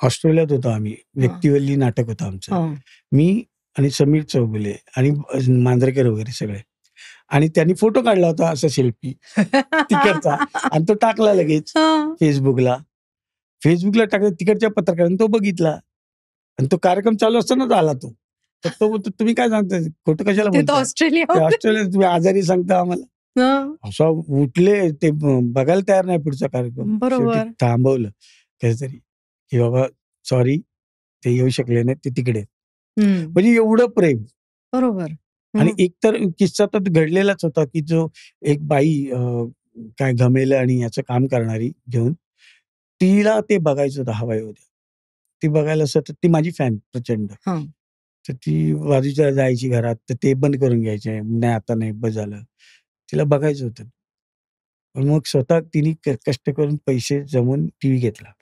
ऑस्ट्रेलियात होतो आम्ही, व्यक्तिवल्ली नाटक होतं आमचं, मी आणि समीर चौगुले आणि मांजरेकर वगैरे सगळे, आणि त्यांनी फोटो काढला होता असा सेल्फी तिकडचा आणि तो टाकला लगेच फेसबुकला टाकला, तिकडच्या पत्रकारांनी तो बघितला आणि तो कार्यक्रम चालू असतानाच आला तो. तर तो तुम्ही काय सांगताय, खोटं कशाला बोलताय, ऑस्ट्रेलिया तुम्ही आजारी सांगता आम्हाला, असं उठले ते, बघायला तयार नाही पुढचा कार्यक्रम, शेवटी थांबवलं काहीतरी की बाबा सॉरी ते येऊ शकले नाही, ते तिकडे. म्हणजे एवढं प्रेम. बरोबर. आणि एकतर किस्सा तर घडलेलाच होता की जो एक बाई काय घमेलं आणि याचं काम करणारी घेऊन, तिला ते बघायचं होतं हवा येऊ द्या, ती बघायला सतत, ती माझी फॅन प्रचंड, तर ती बाजूच्या जायची घरात, तर ते बंद करून घ्यायचे, नाही आता नाही बस झालं, तिला बघायचं होतं. पण मग स्वतः तिने कष्ट करून पैसे जमवून टीव्ही घेतला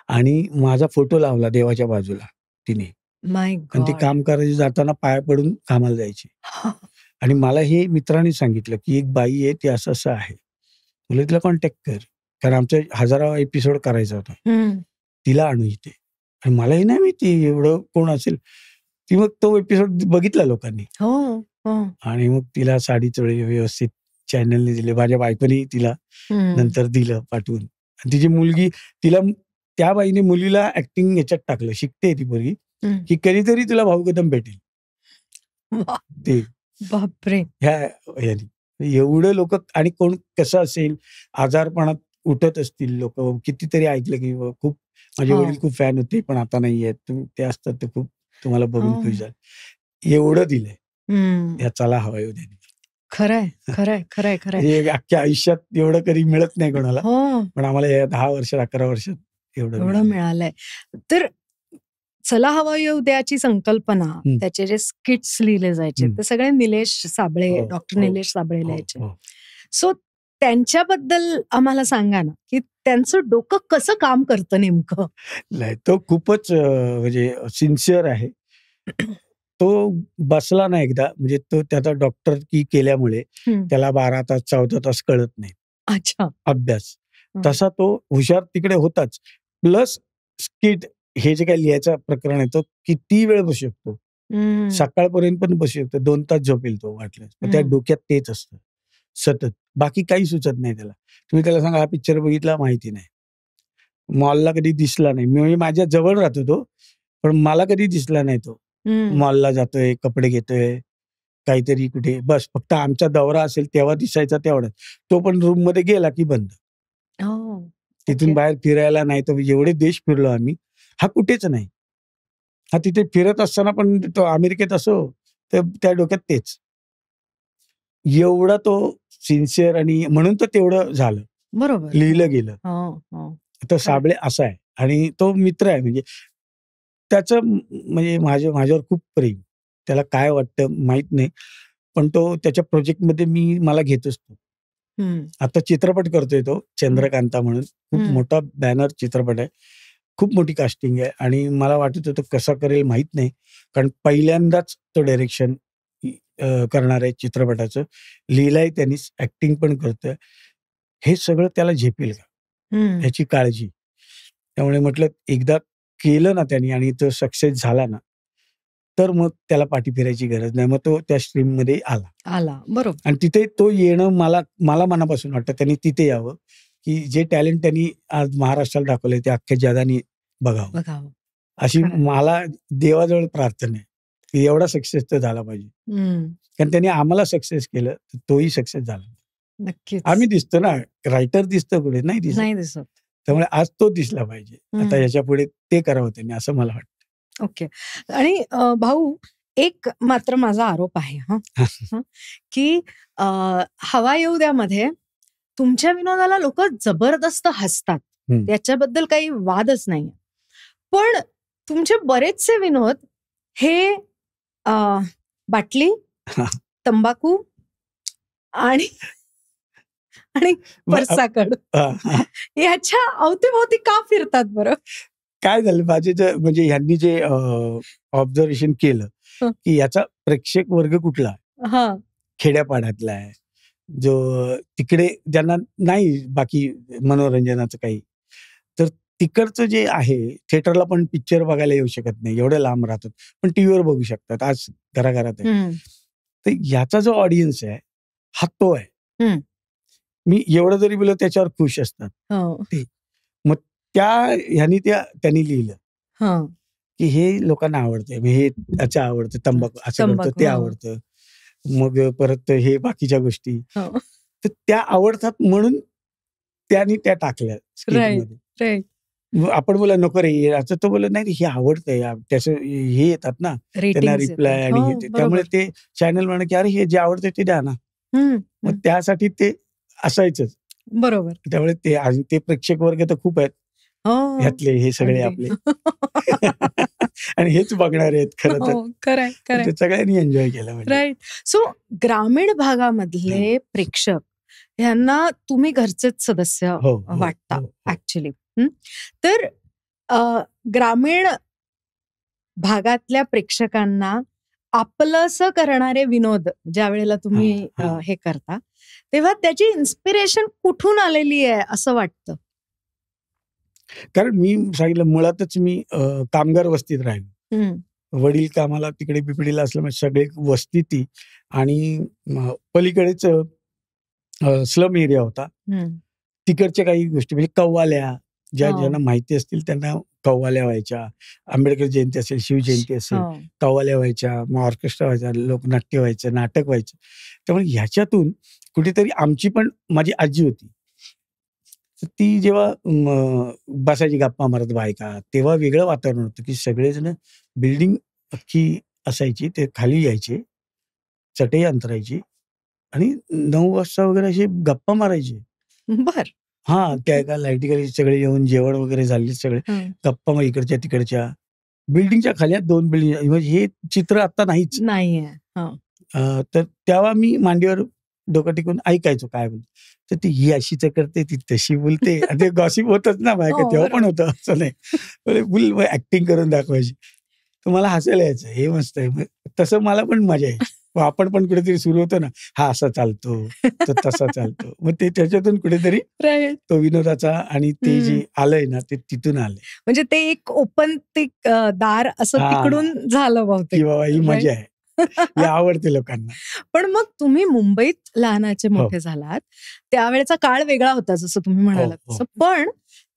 आणि माझा फोटो लावला देवाच्या बाजूला तिने, आणि ते काम करायचे जाताना पाया पडून कामाला जायची. आणि मला हे मित्रांनी सांगितलं की एक बाई आहे, ती असं असं आहे, तुला तिला कॉन्टॅक्ट कर, कारण आमचा 1000वा एपिसोड करायचा होता, तिला आणू इथे. आणि मलाही नाही माहिती एवढं कोण असेल. ती मग तो एपिसोड बघितला लोकांनी आणि मग तिला साडी चोळी व्यवस्थित चॅनलने दिले, माझ्या बायकोनी तिला नंतर दिलं पाठवून. आणि तिची मुलगी, तिला त्या बाईने मुलीला ऍक्टिंग याच्यात टाकलं, शिकते ती मुलगी, की कधीतरी तुला भाऊ कदम भेटेल. ते बापरे, ह्या एवढं लोक, आणि कोण कसं असेल, आजारपणात उठत असतील लोक, कितीतरी ऐकलं की खूप माझे वडील खूप फॅन होते पण आता नाही आहेत, तुम्ही ते असतात तर खूप तुम्हाला बघून खुश झालं. एवढं दिलंय या चला हवा येऊ द्या. खरंय खरंय खरंय खरंय. अख्ख्या आयुष्यात एवढं कधी मिळत नाही कोणाला, पण आम्हाला या 10 वर्षात 11 वर्षात एवढं मिळालंय. तर चला हवा येऊ द्याची संकल्पना, त्याचे जे स्किट्स लिहिले जायचे ते सगळे निलेश साबळे, डॉक्टर निलेश साबळे लिहायचे. सो त्यांच्याबद्दल आम्हाला सांगा ना, की त्यांचं डोकं कसं काम करतं नेमकं. नाही, तो खूपच म्हणजे सिन्सिअर आहे. तो बसला ना एकदा, म्हणजे तो त्याचा डॉक्टर की केल्यामुळे त्याला 12 तास 14 तास कळत नाही. अच्छा, अभ्यास तसा तो हुशार तिकडे होताच, प्लस स्किट हे जे काही लिहायचं प्रकरण आहे, तो किती वेळ बसू शकतो, सकाळपर्यंत पण बसू शकतो, 2 तास झोपेल तो वाटलं, त्या डोक्यात तेच असतं सतत, बाकी काही सुचत नाही त्याला. तुम्ही त्याला सांगा हा पिक्चर बघितला, माहिती नाही, मॉलला कधी दिसला नाही, मी माझ्या जवळ राहतो तो, पण मला कधी दिसला नाही तो मॉलला जातोय, कपडे घेतोय, काहीतरी कुठे, बस फक्त आमचा दौरा असेल तेव्हा दिसायचा तेवढाच, तो पण रूम मध्ये गेला की बंद, तिथून बाहेर फिरायला नाही. तर एवढे देश फिरलो आम्ही, हा कुठेच नाही, हा तिथे फिरत असताना पण तो अमेरिकेत असो तर त्या डोक्यात तेच, एवढा तो सिन्सिअर आणि म्हणून तर तेवढं झालं, बरोबर. लिहिलं गेलं. तर साबळे असा आहे आणि तो मित्र आहे. म्हणजे त्याचं म्हणजे माझ्यावर खूप प्रेम. त्याला काय वाटतं माहित नाही. पण तो त्याच्या प्रोजेक्टमध्ये मला घेतोच तो. आता चित्रपट करतोय तो चंद्रकांता म्हणून. खूप मोठा बॅनर चित्रपट आहे. खूप मोठी कास्टिंग आहे आणि मला वाटत होतं कसं करेल माहित नाही. कारण पहिल्यांदाच तो डायरेक्शन करणार आहे चित्रपटाचं. लिहिलंय त्यांनीच, ऍक्टिंग पण करतोय. हे सगळं त्याला झेपेल का ह्याची काळजी. त्यामुळे म्हटलं एकदा केलं ना त्यांनी आणि तो सक्सेस झाला ना, तर मग त्याला पाठी फिरायची गरज नाही. मग तो त्या स्ट्रीममध्ये आला. बरोबर. आणि तिथे तो येणं मला मनापासून वाटतं त्यांनी तिथे यावं, की जे टॅलेंट त्यांनी आज महाराष्ट्राला दाखवलंय ते अख्ख्या जगाने बघावं. अशी मला देवाजवळ प्रार्थना आहे, की एवढा सक्सेस तर झाला पाहिजे. कारण त्यांनी आम्हाला सक्सेस केलं, तर तोही सक्सेस झाला. नक्कीच. आम्ही दिसतो ना, रायटर दिसतो कुठे? नाही दिसत. त्यामुळे आज तो दिसला पाहिजे. आता याच्या पुढे ते करावं त्यांनी, असं मला वाटतं. ओके. आणि भाऊ, एक मात्र माझा आरोप आहे की हवा येऊ द्यामध्ये तुमच्या विनोदाला लोक जबरदस्त हसतात, त्याच्याबद्दल काही वादच नाही. पण तुमचे बरेचसे विनोद हे बाटली, तंबाखू आणि परसाकड याच्या अवतीभोवती का फिरतात बरं? काय झालं माझे म्हणजे ह्यांनी जे ऑब्झर्वेशन केलं की याचा प्रेक्षक वर्ग कुठला, खेड्यापाड्यातला आहे, जो तिकडे ज्यांना नाही बाकी मनोरंजनाचं काही, तर तिकडचं जे आहे थिएटरला पण पिक्चर बघायला येऊ शकत नाही, एवढे लांब राहतात, पण टीव्हीवर बघू शकतात, आज घराघरात आहे. तर याचा जो ऑडियन्स आहे हा तो आहे. मी एवढं जरी बोललो त्याच्यावर खुश असतात ते. मग त्यांनी लिहिलं की हे लोकांना आवडतंय, हे त्याचं आवडतं, तंबाखू असं करतं, ते आवडतं, मग परत हे बाकीच्या गोष्टी तर त्या आवडतात म्हणून त्यांनी त्या टाकल्या स्क्रिप्टमध्ये. आपण बोला नको रे असं, तो बोलत नाही हे आवडतंय, त्याचं हे येतात ना त्यांना रिप्लाय आणि त्यामुळे ते चॅनल म्हणा की अरे हे जे आवडतंय ते द्या ना. मग त्यासाठी ते असायचंच. बरोबर. त्यामुळे ते प्रेक्षक वर्ग तर खूप आहेत ह्यातले, हे सगळे आपले आणि हेच बघणार आहेत खरं तर. सगळ्यांनी एन्जॉय केलं. राईट. सो ग्रामीण भागामधले प्रेक्षक ह्यांना तुम्ही घरचेच सदस्य वाटता ऍक्च्युली. तर ग्रामीण भागातल्या प्रेक्षकांना आपलंसं करणारे विनोद ज्या वेळेला तुम्ही हे करता, तेव्हा त्याची इन्स्पिरेशन कुठून आलेली आहे असं वाटतं? कारण मी सांगितलं मुळातच मी कामगार वस्तीत राहिलो. वडील कामाला तिकडे पिपळीला असल्यामुळे सगळे वस्ती ती, आणि पलीकडेच स्लम एरिया होता. तिकडच्या काही गोष्टी म्हणजे कव्वाल्या ज्यांना माहिती असतील त्यांना कव्वाल्या व्हायच्या. आंबेडकर जयंती असेल, शिवजयंती असेल, कव्वाल्या व्हायच्या, मग ऑर्केस्ट्रा व्हायचा, लोकनाट्य व्हायचं, नाटक व्हायचं. त्यामुळे ह्याच्यातून कुठेतरी आमची पण, माझी आजी होती ती जेव्हा बसायची गप्पा मारत बायका, तेव्हा वेगळं वातावरण होतं की सगळेजण, बिल्डिंग अख्खी असायची, ते खाली यायचे, चटई अंतरायची आणि 9 वाजता वगैरे असे गप्पा मारायचे. बर. त्या एका लाईटी सगळे येऊन जेवण वगैरे झाले, सगळे गप्पा मग इकडच्या तिकडच्या बिल्डिंगच्या खाली 2 बिल्डिंग. हे चित्र आता नाहीच नाहीये. तर तेव्हा मी मांडीवर डोकं टिकून ऐकायचो काय बोलतो. तर ती ही अशीच करते, ती तशी बोलते, आणि ते गॉसिप होतच ना बायका, तेव्हा पण होतं, असं नाही. फुल ऍक्टिंग करून दाखवायची. तर मला हसायला यायचं, हे मस्त आहे. तसं मला पण मजा यायची. आपण पण कुठेतरी सुरू होतो ना, हा असा चालतो, तो तसा चालतो, मग ते त्याच्यातून कुठेतरी तो विनोदाचा आणि ते जे आलंय ना ते तिथून आलंय. म्हणजे ते एक ओपन ते दार असं तिकडून झालं बहुतेक, की बाबा ही मजा आहे, हे आवडते लोकांना. पण मग तुम्ही मुंबईत लहानाचे मोठे झालात, त्यावेळेचा काळ वेगळा होता जसं तुम्ही म्हणालात, पण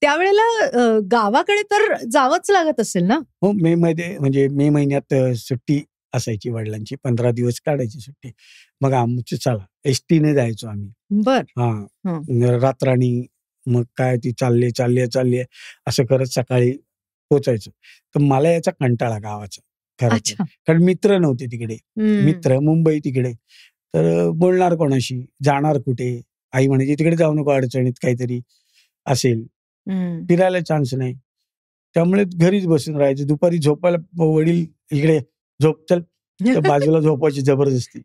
त्यावेळेला गावाकडे तर जावंच लागत असेल ना? हो, मे मध्ये, म्हणजे मे महिन्यात सुट्टी असायची वडिलांची, 15 दिवस काढायची सुट्टी. मग आमची चला एसटीने जायचो आम्ही. बर. रात्राणी मग काय ती चालले असं करत सकाळी पोचायचो. तर मला याचा कंटाळा गावाचा खरं, कारण मित्र नव्हते तिकडे, मित्र मुंबई तिकडे. तर बोलणार कोणाशी, जाणार कुठे, आई म्हणायची तिकडे जाऊ नको, अडचणीत काहीतरी असेल, फिरायला चान्स नाही. त्यामुळे घरीच बसून राहायचं. दुपारी झोपायला वडील इकडे झोप चल, तर बाजूला झोपायची जबरदस्ती.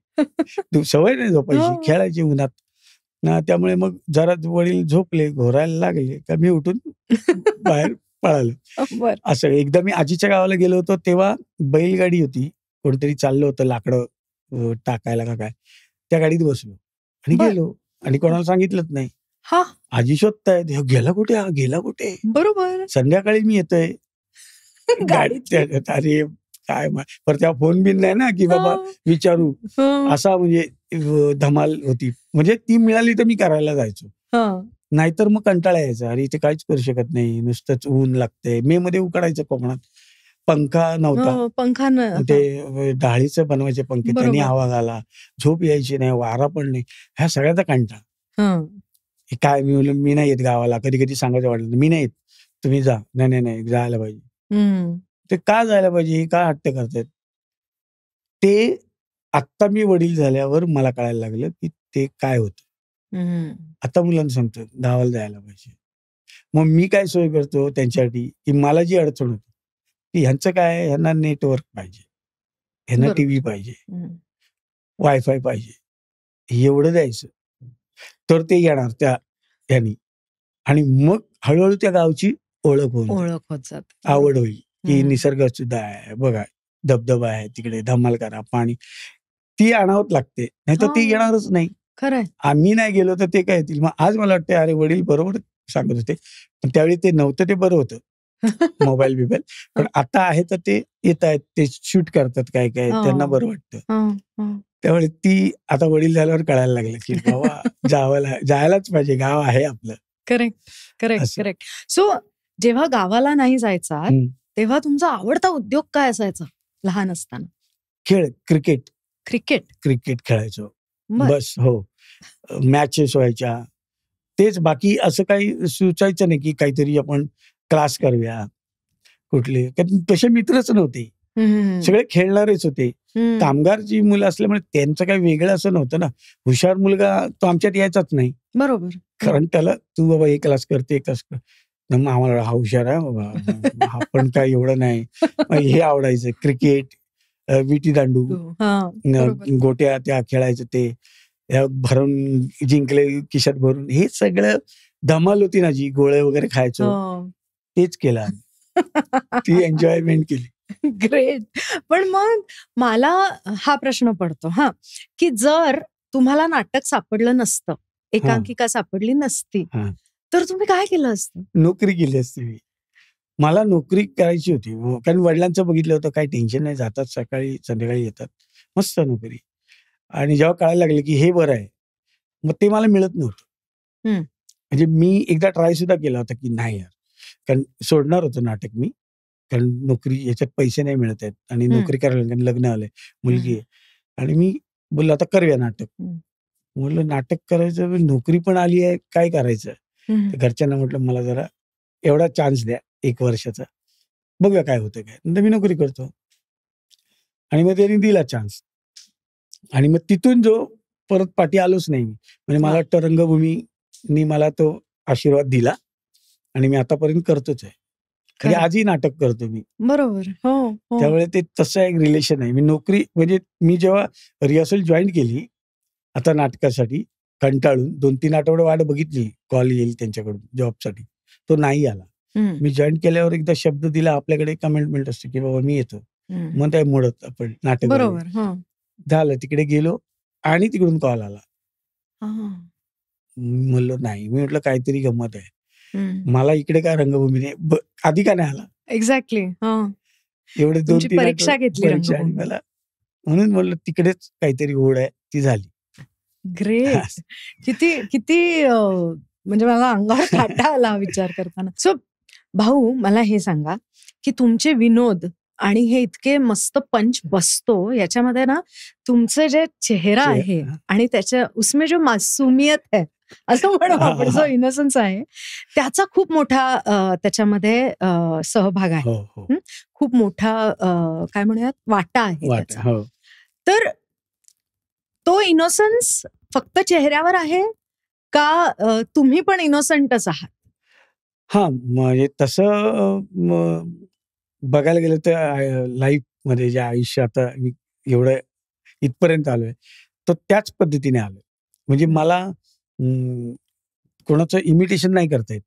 सवय नाही झोपायची, खेळायची उन्हात ना. त्यामुळे मग जरा वडील झोपले, घोरायला लागले का मी उठून बाहेर पळालो. असं एकदा मी आजीच्या गावाला गेलो होतो, तेव्हा बैलगाडी होती, कोणतरी चाललं होतं लाकडं टाकायला का काय, त्या गाडीत बसलो आणि गेलो आणि कोणाला सांगितलंच नाही. आजी शोधतायत, गेला कुठे, हा गेला कुठे. बरोबर. संध्याकाळी मी येतोय गाडीत. अरे काय, पर तेव्हा फोन बिन नाही ना की बाबा विचारू, असा म्हणजे धमाल होती. म्हणजे ती मिळाली तर मी करायला जायचो, नाहीतर मग कंटाळा यायचा. अरे इथे काहीच करू शकत नाही, नुसतंच ऊन लागतंय. मे मध्ये उकडायचं कोकणात, पंखा नव्हता, पंखा ते डाळीचं बनवायचे पंखे, त्यांनी हवा घाला, झोप यायची नाही, वारा पण नाही, ह्या सगळ्याचा कंटाळा. काय मी नाही येत गावाला, कधी कधी सांगायचं वाटलं मी नाही येत, तुम्ही जा. नाही जायला पाहिजे. ते का जायला पाहिजे, का हट्ट करतायत, ते आत्ता मी वडील झाल्यावर मला कळायला लागलं की ते काय होतं. आता मुलांना सांगतो गावाला जायला पाहिजे. मग मी काय सोय करतो त्यांच्यासाठी, की मला जी अडचण होती की ह्यांचं काय, ह्यांना नेटवर्क पाहिजे, ह्यांना टीव्ही पाहिजे, वायफाय पाहिजे, एवढं द्यायचं तर ते येणार त्या ह्यानी. आणि मग हळूहळू त्या गावची ओळख होत जात, आवड होईल की निसर्ग सुद्धा आहे बघा, धबधबा आहे तिकडे, धमाल करा, पाणी, ती आणावत लागते, नाही तर ती येणारच नाही. खरंय. आम्ही नाही गेलो तर ते काय येतील. मग आज मला वाटतं अरे वडील बरोबर सांगत होते, पण त्यावेळी ते नव्हतं, ते बरं होतं, मोबाईल बिबाईल. पण आता आहे तर ते येत आहेत, ते शूट करतात काय काय, त्यांना बरं वाटतं. त्यामुळे ती आता वडील झाल्यावर कळायला लागलं की बाबा जायलाच पाहिजे, गाव आहे आपलं. करेक्ट. सो जेव्हा गावाला नाही जायचा तेव्हा तुमचा आवडता उद्योग काय असायचा लहान असताना? खेळ, क्रिकेट खेळायचो बस. हो, मॅचेस व्हायच्या, तेच. बाकी असं काही सुचायचं नाही की काहीतरी आपण क्लास करूया कुठले. तसे मित्रच नव्हते, सगळे खेळणारेच होते. कामगारची मुलं असल्यामुळे त्यांचं काही वेगळं असं नव्हतं ना. हुशार मुलगा तो आमच्यात यायचाच नाही. बरोबर. कारण त्याला तू बाबा एक क्लास करते, एक क्लास कर, मग आम्हाला हा हुशार आहे बाबा, हा पण काय एवढं नाही. हे आवडायचं, क्रिकेट, विटी दांडू, गोट्या त्या खेळायचं, ते भरून जिंकले खिशात भरून, हे सगळं धमाल होती ना जी. गोळे वगैरे खायचो, तेच केलं आम्ही. ती एन्जॉयमेंट केली. ग्रेट. पण मग मला हा प्रश्न पडतो की जर तुम्हाला नाटक सापडलं नसतं, एकांकिका सापडली नसती, तर तुम्ही काय केलं असतं? नोकरी केली असती मी. मला नोकरी करायची होती, कारण वडिलांचं बघितलं होतं, काही टेन्शन नाही, जातात सकाळी संध्याकाळी येतात, मस्त नोकरी. आणि जेव्हा कळायला लागलं की हे बरं आहे, मग ते मला मिळत नव्हतं. म्हणजे मी एकदा ट्राय सुद्धा केला होता की नाही यार, कारण सोडणार होतं नाटक मी, कारण नोकरी याच्यात पैसे नाही मिळत आहेत आणि नोकरी करायला लग्न आलंय, मुलगी आहे. आणि मी बोललो आता करूया नाटक. म्हटलं नाटक करायचं, नोकरी पण आली आहे, काय करायचं. तर घरच्यांना म्हटलं मला जरा एवढा चान्स द्या 1 वर्षाचा, बघूया काय होतं काय. नंतर मी नोकरी करतो. आणि मग त्यांनी दिला चान्स, आणि मग तिथून जो परत पाठी आलोच नाही मी. म्हणजे मला वाटतं रंगभूमीनी मला तो आशीर्वाद दिला आणि मी आतापर्यंत करतोच आहे. म्हणजे आजही नाटक करतो मी. बरोबर. त्यामुळे ते तसं एक रिलेशन आहे. मी नोकरी म्हणजे मी जेव्हा रिहर्सल जॉईन केली आता नाटकासाठी, कंटाळून 2-3 आठवडे वाट बघितली, कॉल येईल त्यांच्याकडून जॉबसाठी, तो नाही आला. मी जॉईन केल्यावर एकदा शब्द दिला, आपल्याकडे कमिटमेंट असते की बाबा मी येतो, मग त्या मुळात आपण नाटक बरोबर झालं. तिकडे गेलो आणि तिकडून कॉल आला. म्हणलो नाही, मी म्हटलं काहीतरी गंमत आहे, मला इकडे काय रंगभूमीने आधी का नाही आला. एक्झॅक्टली. एवढे 2-3 परीक्षा घेतली मला, म्हणून म्हणलं तिकडेच काहीतरी ओढ आहे, ती झाली. ग्रेट. किती म्हणजे मला अंगावर काटा आला विचार करताना. सो भाऊ, मला हे सांगा की तुमचे विनोद आणि हे इतके मस्त पंच बसतो याच्यामध्ये ना, तुमचं जे चेहरा आहे आणि त्याच्या उसमे जो मासूमियत है, असं म्हणू आपण, जो इनोसन्स आहे, त्याचा खूप मोठा त्याच्यामध्ये सहभाग आहे. खूप मोठा काय म्हणूयात वाटा आहे त्याचा. तर तो इनोसन्स फक्त चेहऱ्यावर आहे का तुम्ही पण इनोसंटच आहात? हा, म्हणजे तसं बघायला गेलं तर लाईफ मध्ये जे आयुष्य आता मी एवढं इथपर्यंत आलोय, तर त्याच पद्धतीने आलोय. म्हणजे मला कोणाचं इमिटेशन नाही करता येत.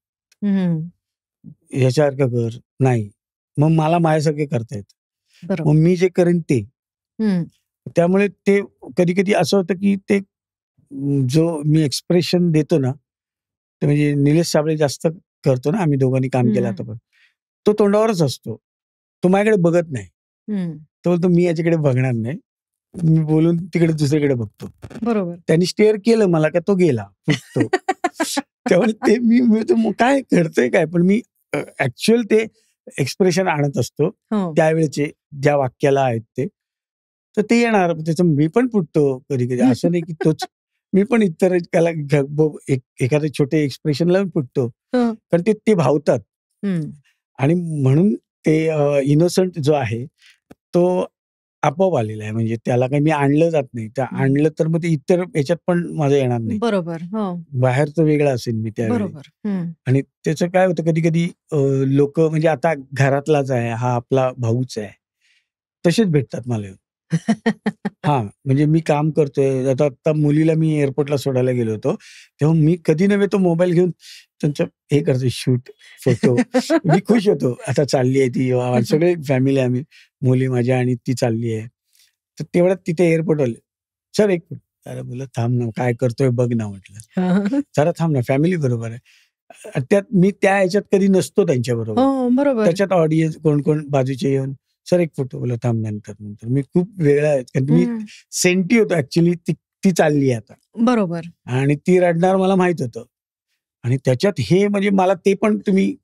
ह्याच्यासारखं कर नाही, मग मला माझ्यासारखे करता येत. मग मी जे करेन ते. त्यामुळे ते कधी कधी असं होतं की ते जो मी एक्सप्रेशन देतो ना, ते म्हणजे निलेश साबळे जास्त करतो ना, आम्ही दोघांनी काम केलं आता, पण तो तोंडावरच असतो. तो माझ्याकडे बघत नाही. तो बोलतो मी याच्याकडे बघणार नाही, मी बोलून तिकडे दुसरीकडे बघतो. बरोबर. त्यांनी स्टेअर केलं मला का तो गेला फुटतो. त्यामुळे ते मी काय घडतंय काय, पण मी ऍक्च्युअल ते एक्सप्रेशन आणत असतो त्यावेळेचे ज्या वाक्याला आहेत ते, तर ते येणार. त्याचं मी पण फुटतो कधी कधी. असं नाही की तोच, मी पण इतर त्याला एखादे छोटे एक्सप्रेशनला फुटतो, कारण ते भावतात. आणि म्हणून ते इनोसंट जो आहे तो आपोआप आलेला आहे. म्हणजे त्याला काही मी आणलं जात नाही. त्या आणलं तर मग ते इतर याच्यात पण माझं येणार नाही. बरोबर. बाहेरचं वेगळं असेल मी त्यावेळी. आणि त्याचं काय होतं कधी कधी लोक म्हणजे आता घरातलाच आहे, हा आपला भाऊच आहे, तसेच भेटतात मला. हा, म्हणजे मी काम करतोय आता मुलीला मी एअरपोर्टला सोडायला गेलो होतो, तेव्हा मी कधी नव्हे तो मोबाईल घेऊन त्यांचं हे करतो, शूट फोटो. मी खुश होतो, आता चालली आहे ती, सगळे फॅमिली, आम्ही मुली माझ्या आणि ती चालली आहे. तर तेवढ्यात तिथे एअरपोर्ट आले, सर एक मिनिट. अरे बोला थांब ना, काय करतोय बघ ना, म्हटलं जरा थांब ना, फॅमिली बरोबर आहे. त्यात मी त्या ह्याच्यात कधी नसतो त्यांच्या बरोबर. त्याच्यात ऑडियन्स कोण कोण बाजूचे येऊन, सर एक फोटो, बोला थांब नंतर. मी खूप वेगळा आहे, कारण मी सेंटी होतो ऍक्च्युली. ती चालली आहे आता, बरोबर, आणि ती रडणार मला माहित होतं. आणि त्याच्यात हे म्हणजे मला ते पण तुम्ही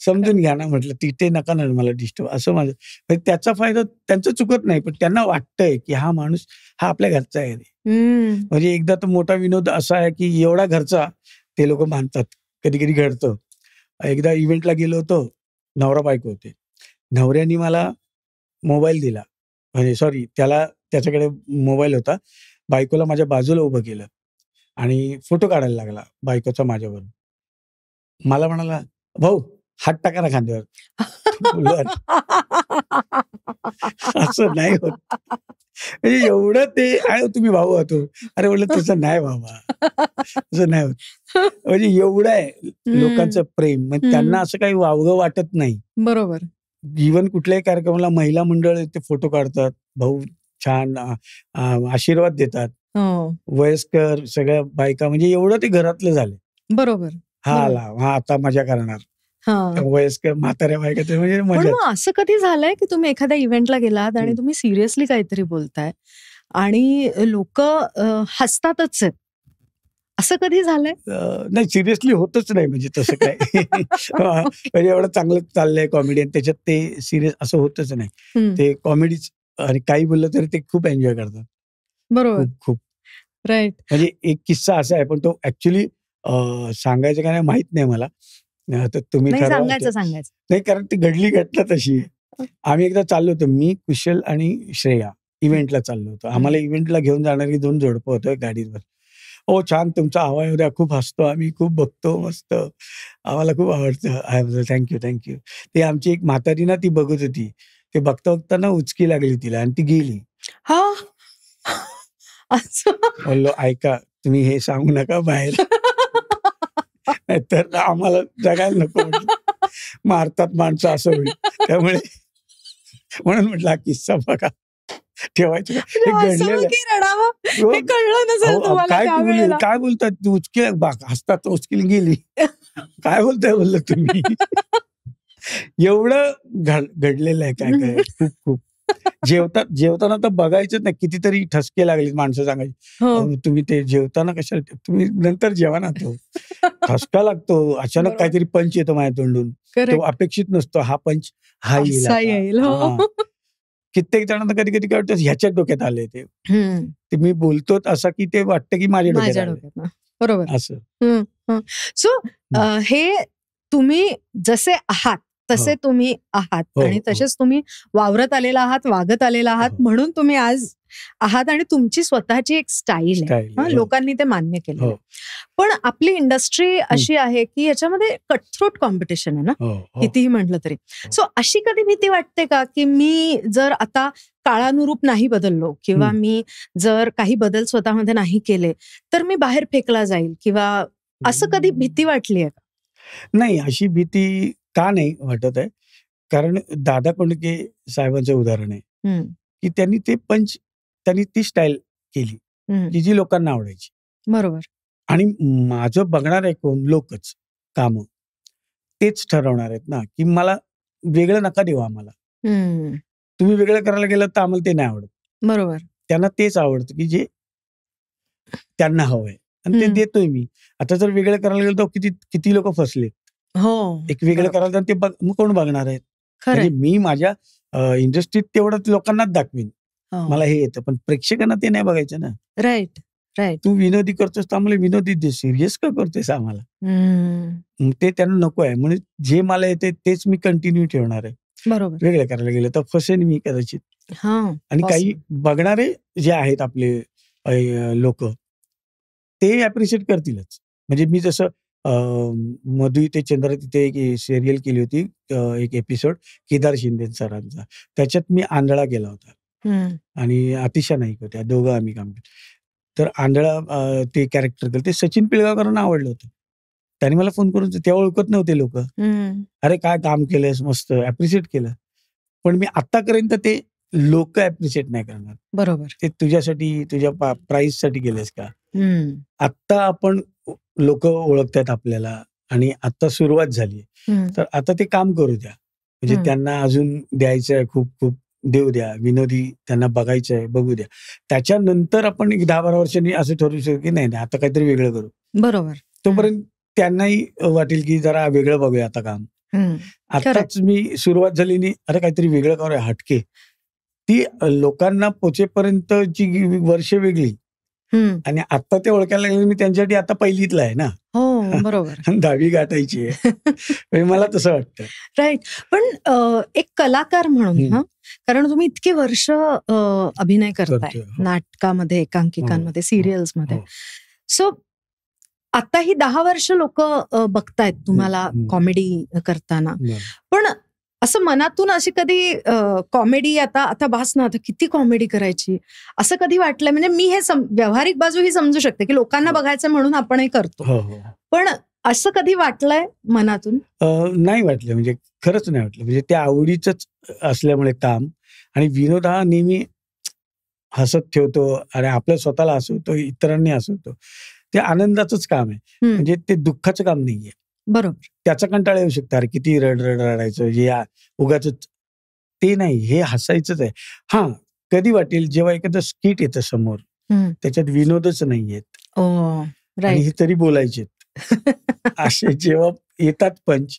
समजून घ्या ना, म्हटलं तिथे नका ना मला डिस्टर्ब. असं माझं त्याचा फायदा त्यांचं चुकत नाही, पण त्यांना वाटतंय की हा माणूस हा आपल्या घरचा आहे. म्हणजे एकदा तर मोठा विनोद असा आहे की एवढा घरचा ते लोक मानतात. कधी कधी घडतं. एकदा इव्हेंटला गेलो होतो, नवरा बायको होते. नवऱ्याने मला मोबाईल दिला, म्हणजे सॉरी त्याच्याकडे मोबाईल होता. बायकोला माझ्या बाजूला उभं केलं आणि फोटो काढायला लागला बायकोचा माझ्यावर. मला म्हणाला, भाऊ हात टाका ना खांद्यावर. असं नाही होत. म्हणजे एवढं ते तुम्ही भाऊ होतो. अरे म्हटलं तसं नाही बाबा, तसं नाही होत. म्हणजे एवढं आहे लोकांचं प्रेम, म्हणजे त्यांना असं काही वावगं वाटत नाही. बरोबर. इव्हन कुठल्याही कार्यक्रमाला महिला मंडळ ते फोटो काढतात, भाऊ छान आशीर्वाद देतात. वयस्कर सगळ्या बायका, म्हणजे एवढं ते घरातलं झाले. बरोबर. हा आला, हा आता मजा करणार. वयस्कर म्हाताऱ्या बायका ते म्हणजे मजा. असं कधी झालंय की तुम्ही एखाद्या इव्हेंटला गेलात आणि तुम्ही सिरियसली काहीतरी बोलताय आणि लोक हसतातच आहेत, असं कधी झालंय? नाही, सिरियसली होतच नाही, म्हणजे तसं काय. म्हणजे एवढं चांगलं चाललंय कॉमेडियन, त्याच्यात ते सिरियस असं होतच नाही. ते कॉमेडीच, आणि काही बोललं तरी ते खूप एन्जॉय करतात. बरोबर, खूप. राईट. म्हणजे एक किस्सा असा आहे, पण तो ऍक्च्युली सांगायचं का नाही माहित नाही मला. तर तुम्ही सांगायचं नाही, कारण ती घडली घटना तशी आहे. आम्ही एकदा चाललो होतो, मी, कुशल आणि श्रेया इव्हेंटला चाललो होतो. आम्हाला इव्हेंटला घेऊन जाणारी 2 जोडपं होतं गाडीवर. हो छान, तुमचा आवाज उद्या खूप हसतो आम्ही, खूप बघतो, मस्त, आम्हाला खूप आवडतं. Thank you thank you. ते आमची एक म्हातारी ना, ती बघत होती. ते बघता बघताना उचकी लागली तिला आणि ती गेली. बोललो, ऐका तुम्ही हे सांगू नका बाहेर, तर आम्हाला जगायला नको, मारतात माणसं, असं होईल. त्यामुळे म्हणून म्हटलं हा किस्सा बघा, ठेवायचं. काय बोलतात उचकी, हसतात उचकी गेली, काय बोलताय बोललं तुम्ही. एवढं घडलेलं आहे काय काय, खूप खूप. जेवताना तर बघायचंच नाही, कितीतरी ठसके लागले, माणसं सांगायची तुम्ही ते जेवताना कशाला, तुम्ही नंतर जेवा ना. तो ठसका लागतो, अचानक काहीतरी पंच येतो माझ्या तोंडून, तो अपेक्षित नसतो. हा पंच हा येईल. कित्येक जणांना कधी कधी काय वाटतं ह्याच्याच डोक्यात आले ते मी बोलतो असं की ते वाटतं की माझ्या डोक्यात. बरोबर, असं. सो हे तुम्ही जसे आहात तसे तुम्ही आहात आणि तसेच तुम्ही वावरत आलेला आहात, वागत आलेला आहात, म्हणून तुम्ही आज आहात आणि तुमची स्वतःची एक स्टाईल आहे. लोकांनी ते मान्य केलं. पण आपली इंडस्ट्री अशी आहे की याच्यामध्ये कटथ्रोट कॉम्पिटिशन आहे ना, कितीही म्हटलं तरी. सो अशी कधी भीती वाटते का की मी जर आता काळानुरूप नाही बदललो किंवा मी जर काही बदल स्वतःमध्ये नाही केले तर मी बाहेर फेकला जाईल, किंवा असं कधी भीती वाटली आहे का? नाही, अशी भीती का नाही वाटत आहे, कारण दादा कोंडके साहेबांचं उदाहरण आहे की त्यांनी ती स्टाईल केली की जी लोकांना आवडायची. बरोबर. आणि माझं बघणार आहे कोण? लोकच. काम तेच ठरवणार आहेत ना की मला वेगळं नका देऊ आम्हाला. तुम्ही वेगळं करायला गेलं तर आम्हाला ते नाही आवडत. बरोबर. त्यांना तेच आवडतं की जे त्यांना हवंय आणि ते देतोय मी. आता जर वेगळं करायला गेलं तर किती लोक फसले. एक वेगळं करायला ते मग कोण बघणार आहेत? म्हणजे मी माझ्या इंडस्ट्रीत तेवढं लोकांनाच दाखवीन मला हे येतं, पण प्रेक्षकांना ते नाही बघायचं ना. राईट. तू विनोदी करतोस तर आम्हाला विनोदी दे, सिरियस का करतोयस आम्हाला? ते त्यांना नको आहे. म्हणून जे मला येते तेच मी कंटिन्यू ठेवणार आहे. बरोबर. वेगळं करायला गेलं तर फसेन मी कदाचित. आणि काही बघणारे जे आहेत आपले लोक ते अप्रिशिएट करतीलच. म्हणजे मी जसं मधु ते चंद्र तिथे एक सिरियल केली होती, एक एपिसोड केदार शिंदे सरांचा. त्याच्यात मी आंधळा केला होता आणि अतिशा नाईक होत्या, दोघं आम्ही काम केलं. तर आंधळा ते कॅरेक्टर केलं, ते सचिन पिळगावकरांना आवडलं होतं. त्यांनी मला फोन करून, तेव्हा ओळखत नव्हते लोक, अरे काय काम केलंयस, मस्त अप्रिशिएट केलं. पण मी आतापर्यंत ते लोक अप्रिशिएट नाही करणार. बरोबर. ते तुझ्यासाठी, तुझ्या प्राइस साठी केलंयस का? आत्ता आपण लोक ओळखतात आपल्याला आणि आता सुरुवात झाली, तर आता ते काम करू द्या. म्हणजे त्यांना अजून द्यायचं आहे, खूप खूप देऊ द्या. विनोदी त्यांना बघायचं आहे, बघू द्या. त्याच्यानंतर आपण 10-12 वर्षांनी असं ठरवू शकतो की नाही आता काहीतरी वेगळं करू. बरोबर. तोपर्यंत त्यांनाही वाटेल की जरा वेगळं बघूया आता काम. आताच मी सुरुवात झाली, अरे काहीतरी वेगळं करूया, हटके. ती लोकांना पोचेपर्यंतची वर्ष वेगळी आणि आता ते ओळखायला लागले. मी त्यांच्यासाठी आता पहिलीतला आहे ना. बरोबर. 10वी गाठायची आहे. मला तसं वाटतं. राईट. पण एक कलाकार म्हणून, कारण तुम्ही इतके वर्ष अभिनय करताय नाटकामध्ये, एकांकिकांमध्ये, सिरियल्समध्ये. सो आता ही 10 वर्ष लोक बघतायत तुम्हाला कॉमेडी करताना. पण असं मनातून अशी कधी कॉमेडी आता भास ना, आता किती कॉमेडी करायची असं कधी वाटलंय? म्हणजे मी हे व्यावहारिक बाजू ही समजू शकते की लोकांना बघायचं म्हणून आपणही करतो, पण असं कधी वाटलंय मनातून? नाही वाटलं, म्हणजे खरंच नाही वाटलं. म्हणजे त्या आवडीच असल्यामुळे काम, आणि विनोद हा नेहमी हसत ठेवतो आणि आपल्या स्वतःला हसवतो, इतरांनी हसवतो. ते आनंदाचंच काम आहे, म्हणजे ते दुःखाचं काम नाहीये. बरोबर. त्याचा कंटाळा येऊ शकतो, अरे किती रडायचं, जे उगाच ते नाही, हे हसायचंच आहे. हा, कधी वाटेल जेव्हा एखादं स्किट येतं समोर, त्याच्यात विनोदच नाहीयेत आणि हे तरी बोलायचे असे जेव्हा येतात पंच,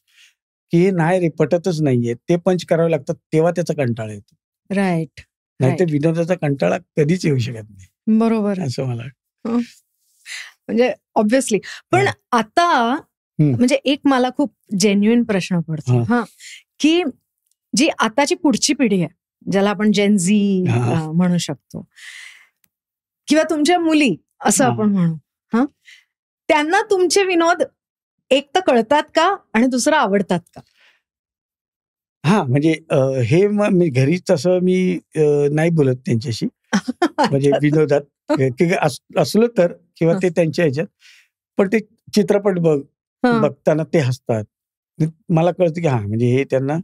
की हे नाही रे, पटतच नाहीये, ते पंच करावे लागतात, तेव्हा त्याचा कंटाळा येतो. राईट. नाही तर विनोदाचा कंटाळा कधीच येऊ शकत नाही. बरोबर, असं मला वाटतं. म्हणजे ऑब्व्हियसली. पण आता म्हणजे एक मला खूप जेन्युइन प्रश्न पडतो की जी आताची पुढची पिढी आहे, ज्याला आपण जेन झी म्हणू शकतो, किंवा तुमच्या मुली असं आपण म्हणू, त्यांना तुमचे विनोद एक तर कळतात का आणि दुसरं आवडतात का? म्हणजे हे मी घरी तसं मी नाही बोलत त्यांच्याशी, म्हणजे विनोदात असलो तर, किंवा ते त्यांच्या ह्याच्यात. पण ते चित्रपट बघताना ते हसतात, मला कळतं की म्हणजे हे त्यांना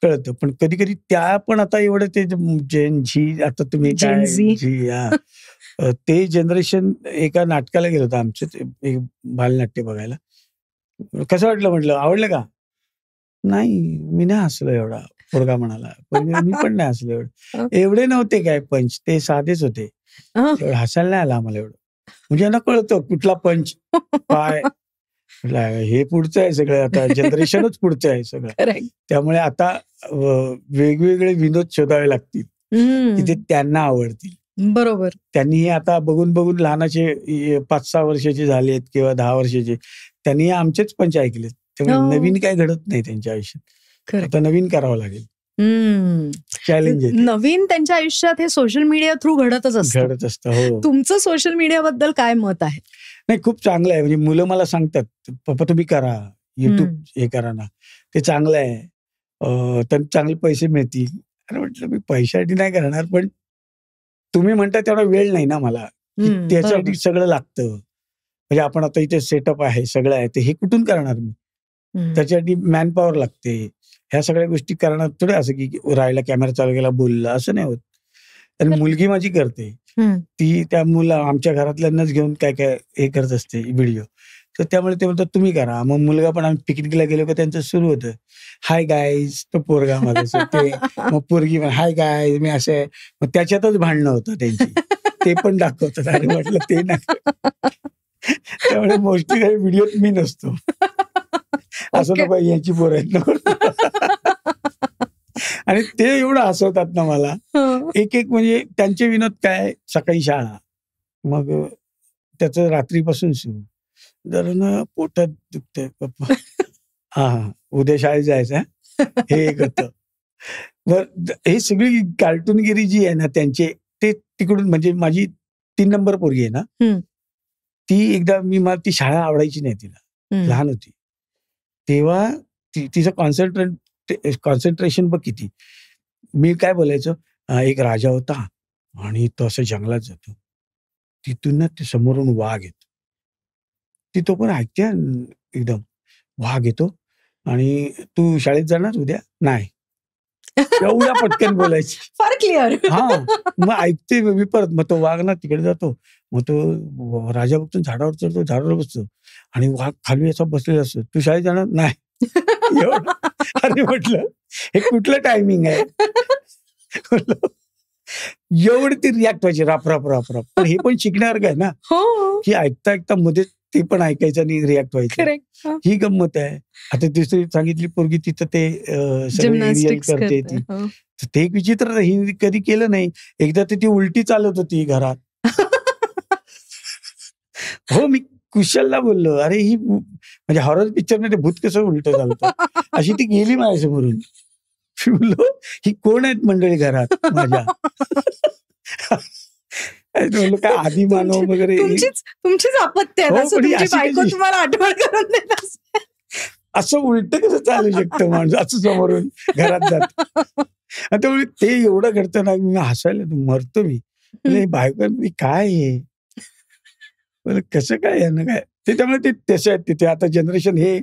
कळतं. पण कधी कधी त्या पण आता एवढं ते जेन झी, आता तुम्ही ते जनरेशन, एका नाटकाला गेलो होतं आमचं, एक बालनाट्य बघायला. कसं वाटलं म्हटलं, आवडलं का? नाही, मी नाही हसलो एवढा, पोरगा म्हणाला. पण मी पण नाही हसलो एवढं. एवढे नव्हते काय पंच, ते साधेच होते, एवढं हसायला नाही आलं आम्हाला एवढं. म्हणजे यांना कळतं कुठला पंच काय. हे पुढचं आहे सगळं, आता जनरेशनच पुढचं आहे सगळं. त्यामुळे आता वेगवेगळे विनोद शोधावे लागतील की ते त्यांना आवडतील. बरोबर. त्यांनी आता बघून बघून लहानाचे 5-6 वर्षाचे झालेत किंवा 10 वर्षाचे, त्यांनी आमचेच पंच ऐकलेत. त्यामुळे नवीन काय घडत नाही त्यांच्या आयुष्यात. आता नवीन करावं लागेल. चॅलेंज आहे. नवीन त्यांच्या आयुष्यात हे सोशल मीडिया थ्रू घडतच असतं. हो. तुमचं सोशल मीडिया बद्दल काय मत आहे? नाही, खूप चांगलं आहे. म्हणजे मुलं मला सांगतात, पप्पा तुम्ही करा, युट्यूब हे करा ना, ते चांगलं आहे, त्यांना चांगले पैसे मिळतील. अरे म्हटलं मी पैशासाठी नाही करणार, पण तुम्ही म्हणता तेवढा वेळ नाही ना मला, त्याच्यासाठी सगळं लागतं. म्हणजे आपण आता इथे सेटअप आहे, सगळं आहे, ते हे कुठून करणार मी? त्याच्यासाठी मॅन पॉवर लागते. ह्या सगळ्या गोष्टी करणार थोडे असं की राहिला, कॅमेरा चालू केला, बोलला, असं नाही होत. आणि मुलगी माझी करते, ती त्या आमच्या घरातल्यांनाच घेऊन काय काय हे करत असते व्हिडिओ. तर त्यामुळे ते म्हणतात तुम्ही करा. मग मुलगा पण, आम्ही पिकनिकला गेलो का त्यांचं सुरू होतं, हाय गाईज, तो पोरगा माझा ते, मग पोरगी पण हाय गाईज, मी असं आहे. मग त्याच्यातच भांडणं होतं त्यांची, ते पण दाखवतात. आणि म्हटलं ते नाही. त्यामुळे मोस्टली काही व्हिडिओत मी नसतो. असं नको याची पोर आहेत ना. आणि ते एवढं हसवतात ना मला, एक म्हणजे त्यांचे विनोद काय, सकाळी शाळा, मग त्याचं रात्रीपासून सुरू, जर ना पोटात दुखतंय पप्पा, हा उद्या शाळेत जायचं, हे एक होतं. बर, हे सगळी कार्टूनगिरी जी आहे ना त्यांचे, ते तिकडून. म्हणजे माझी 3 नंबर पोरगी आहे ना, ती एकदा मला ती शाळा आवडायची नाही तिला, लहान होती तेव्हा. तिचं कॉन्सन्ट्रेशन बघ किती. मी काय बोलायचो, एक राजा होता आणि तो असं जंगलात जातो, तिथून ना ते समोरून वाघ येतो, ती तो पण ऐकते एकदम, वाघ येतो आणि तू शाळेत जाणार उद्या? नाही, एवढ्या पटकन बोलायची, फार क्लिअर. हा, मग ऐकते मी परत. मग तो वाघ ना तिकडे जातो, मग तो राजा बघतो, झाडावर चढतो, झाडावर बसतो आणि वाघ खाली असा बसलेला असतो, तू शाळेत जाणार? नाही. अरे म्हटलं हे कुठलं टायमिंग आहे? एवढी ती रिॲक्ट व्हायची, राप राप राप राप. पण हे पण शिकणार काय ना, की ऐकता ऐकता मध्ये ते पण ऐकायचं आणि रिॲक्ट व्हायचं. ही गंमत आहे. आता दुसरी सांगितली पोरगी, तिथं ते जिम्नॅस्टिक्स करते ती, ते एक विचित्र, ही कधी केलं नाही. एकदा ती उलटी चालत होती घरात. हो, मी कुशलला बोललो, अरे ही म्हणजे हॉरर पिक्चर मध्ये भूत कसं उलट चालतं, अशी ती गेली माझ्यासमोरून. बोललो ही कोण आहेत मंडळी घरात माझ्या? काय आधी मानव वगैरे, तुमचीच आपत्ती आहे, बायको तुम्हाला आठवण करून देत असं उलट कसं चालू शकतं माणूस, असं समोरून घरात जात. त्यामुळे ते एवढं घडतं ना, मी हसायला मरतो. मी बायको काय आहे, कसं काय आहे ना काय ते. त्यामुळे ते तसे आहेत तिथे. आता जनरेशन हे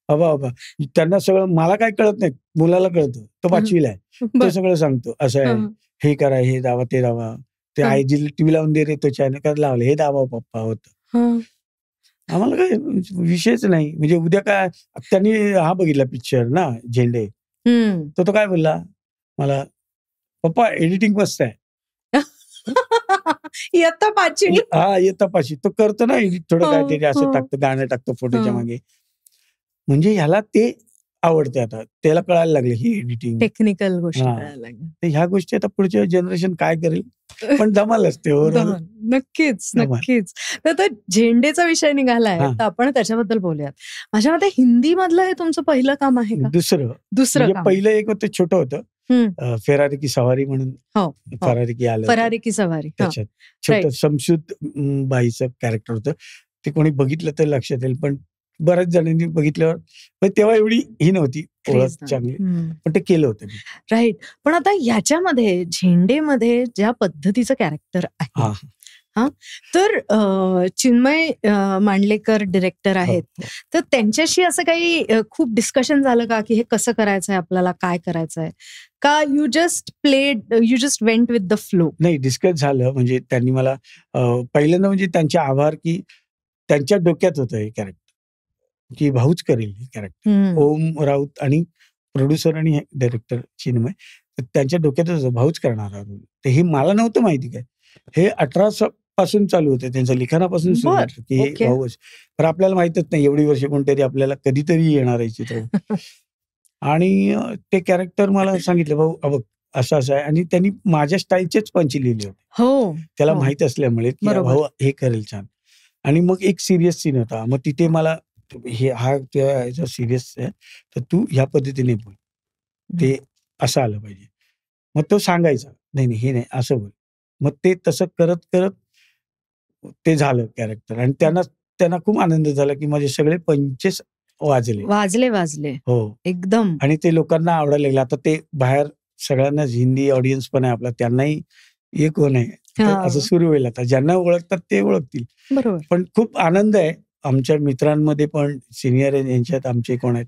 बाबा त्यांना सगळं, मला काय कळत नाही, मुलाला कळतं, तो 5वीला आहे, तो सगळं सांगतो, असं आहे, हे करा, हे दावा, ते दावा, ते आईजी टीव्ही लावून दे रे, तो चॅनल काय लावलं, हे दावा पप्पा होतं. आम्हाला काय विषयच नाही. म्हणजे उद्या काय, त्यांनी हा बघितला पिक्चर ना झेंडे, तो काय बोलला मला, पप्पा एडिटिंग मस्त आहे. इयत्ता 5वी, हा इयत्ता 5वी, तो करतो ना एडिट, थोडं काहीतरी असं टाकतो, गाणं टाकतो फोटोच्या मागे. म्हणजे ह्याला ते आवडते, आता त्याला कळायला लागले ही एडिटिंग, टेक्निकल गोष्टी कळायला लागल्या. ह्या गोष्टी आता पुढच्या जनरेशन काय करेल, पण धमाल असते. नक्कीच नक्कीच. तर झेंडेचा विषय निघालाय, तर आपण त्याच्याबद्दल बोलूयात. माझ्या मते हिंदी मधलं हे तुमचं पहिलं काम आहे का? दुसरं. पहिलं एक होतं, छोटं होतं, फेरारी की सवारी म्हणून, फरारी की सवारी, त्याच्यात छोटं शमशूद बाईचं कॅरेक्टर होतं. ते कोणी बघितलं तर लक्षात येईल, पण बऱ्याच जणांनी बघितल्यावर, तेव्हा एवढी ही नव्हती ओळख चांगली, पण ते केलं होतं. राईट. पण आता ह्याच्यामध्ये झेंडेमध्ये ज्या पद्धतीचं कॅरेक्टर आहे, तर चिन्मय मांडलेकर डिरेक्टर आहेत, तर त्यांच्याशी असं काही खूप डिस्कशन झालं का, की हे कसं करायचंय आपल्याला, काय करायचंय, का you just went with the flow? नाही, डिस्कस झालं. म्हणजे त्यांनी मला पहिल्यांदा म्हणजे त्यांचे आभार, की त्यांच्या डोक्यात होतं हे कॅरेक्टर, की भाऊच करेल हे कॅरेक्टर. ओम राऊत आणि प्रोड्युसर आणि डायरेक्टर चिन्मय, त्यांच्या डोक्यातच होतं भाऊच करणार रोल. तर हे मला नव्हतं माहिती काय, हे 18 पासून चालू होते, त्यांच्या लिखाणापासून सुरू होतं की हे भाऊच. पण आपल्याला माहितच नाही, एवढी वर्ष कोणतरी आपल्याला कधीतरी येणार आहे चित्र. आणि ते कॅरेक्टर मला सांगितलं, भाऊ बघ असं असं आहे, आणि त्यांनी माझ्या स्टाईलचेच पंच लिहिले होते, त्याला माहित असल्यामुळे की भाऊ हे करेल छान. आणि मग एक सिरियस सीन होता, मग तिथे मला हा सिरियस आहे, तर तू ह्या पद्धतीने बोल. ते असं आलं पाहिजे. मग तो सांगायचा, नाही हे नाही असं बोल. मग ते तसं करत करत ते झालं कॅरेक्टर आणि त्यांना खूप आनंद झाला की माझे सगळे पंचेस वाजले. हो, एकदम. आणि ते लोकांना आवडायला लागले. आता ते बाहेर सगळ्यांनाच हिंदी ऑडियन्स पण आहे आपला, त्यांनाही हे कोण आहे असं सुरू होईल. आता ज्यांना ओळखतात ते ओळखतील. बरोबर. पण खूप आनंद आहे आमच्या मित्रांमध्ये पण, सिनियर यांच्यात आमचे कोण आहेत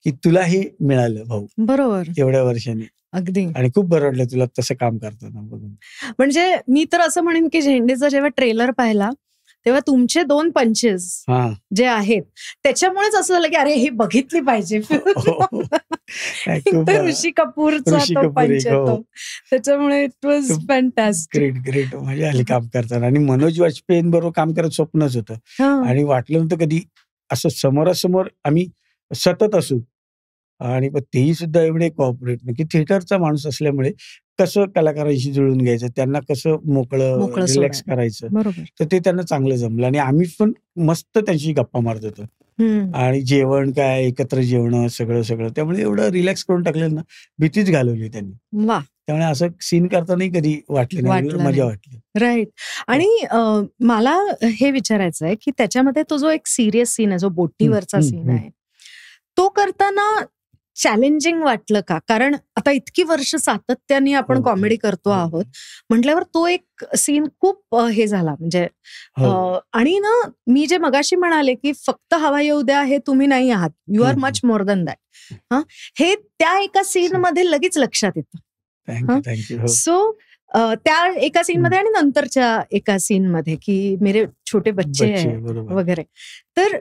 की तुला हे मिळालं भाऊ. बरोबर. एवढ्या वर्षांनी. अगदी. आणि खूप बरं वाटलं तुला तसं काम करताना बघून. म्हणजे मी तर असं म्हणेन की झेंडेचा जेव्हा ट्रेलर पाहिला तेव्हा तुमचे 2 पंचेस जे आहेत त्याच्यामुळेच असं झालं की अरे हे बघितली पाहिजे. ऋषी कपूरचा तो पंच येतो त्याच्यामुळे इट वॉज फॅन्टॅस्टिक. ग्रेट मजा आली काम करताना. आणि मनोज वाजपेयींबरोबर काम करत स्वप्नच होतं आणि वाटलं नव्हतं कधी असं समोरासमोर आम्ही सतत असू. आणि तेही सुद्धा एवढे कॉपरेट की थिएटरचा माणूस असल्यामुळे कसं कलाकारांशी जुळून घ्यायचं, त्यांना कसं मोकळं रिलॅक्स करायचं, तर ते त्यांना चांगलं जमलं. आणि आम्ही पण मस्त त्यांची गप्पा मारत होतो. आणि जेवण काय एकत्र जेवण सगळं त्यामुळे एवढं रिलॅक्स करून टाकलेलं ना, भीतीच घालवली त्यांनी. त्यामुळे असं सीन करतानाही कधी वाटलं नाही, मजा वाटली. राईट. आणि मला हे विचारायचं आहे की त्याच्यामध्ये तो जो एक सिरियस सीन आहे, जो बोटीवरचा सीन आहे, तो करताना चॅलेंजिंग वाटलं का? कारण आता इतकी वर्ष सातत्याने आपण कॉमेडी करतो आहोत म्हटल्यावर तो एक सीन खूप हे झाला म्हणजे. आणि ना मी जे मगाशी म्हणाले की फक्त हवा येऊ द्या हे तुम्ही नाही आहात, you are much more than that, हे त्या एका सीन मध्ये लगेच लक्षात येतं. सो त्या एका सीन मध्ये आणि नंतरच्या एका सीन मध्ये की मेरे छोटे बच्चे वगैरे, तर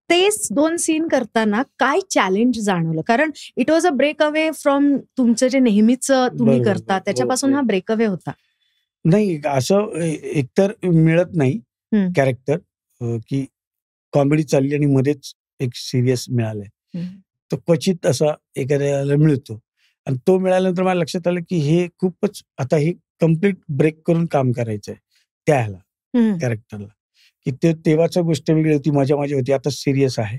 तेच 2 सीन करताना काय चॅलेंज जाणवलं? कारण it was a break away from तुमचं जे नेहमीच तुम्ही करता त्याच्यापासून हा ब्रेक अवे होता. नाही असं एकतर मिळत नाही कॅरेक्टर की कॉमेडी चालली आणि मध्येच एक सिरियस मिळालंय. तो क्वचित असा एखाद्याला मिळतो आणि तो मिळाल्यानंतर मला लक्षात आलं की हे खूपच आता हे कम्प्लीट ब्रेक करून काम करायचंय त्या ह्याला कॅरेक्टरला. की ते तेव्हाची गोष्ट वेगळी होती, मजा होती, आता सिरियस आहे.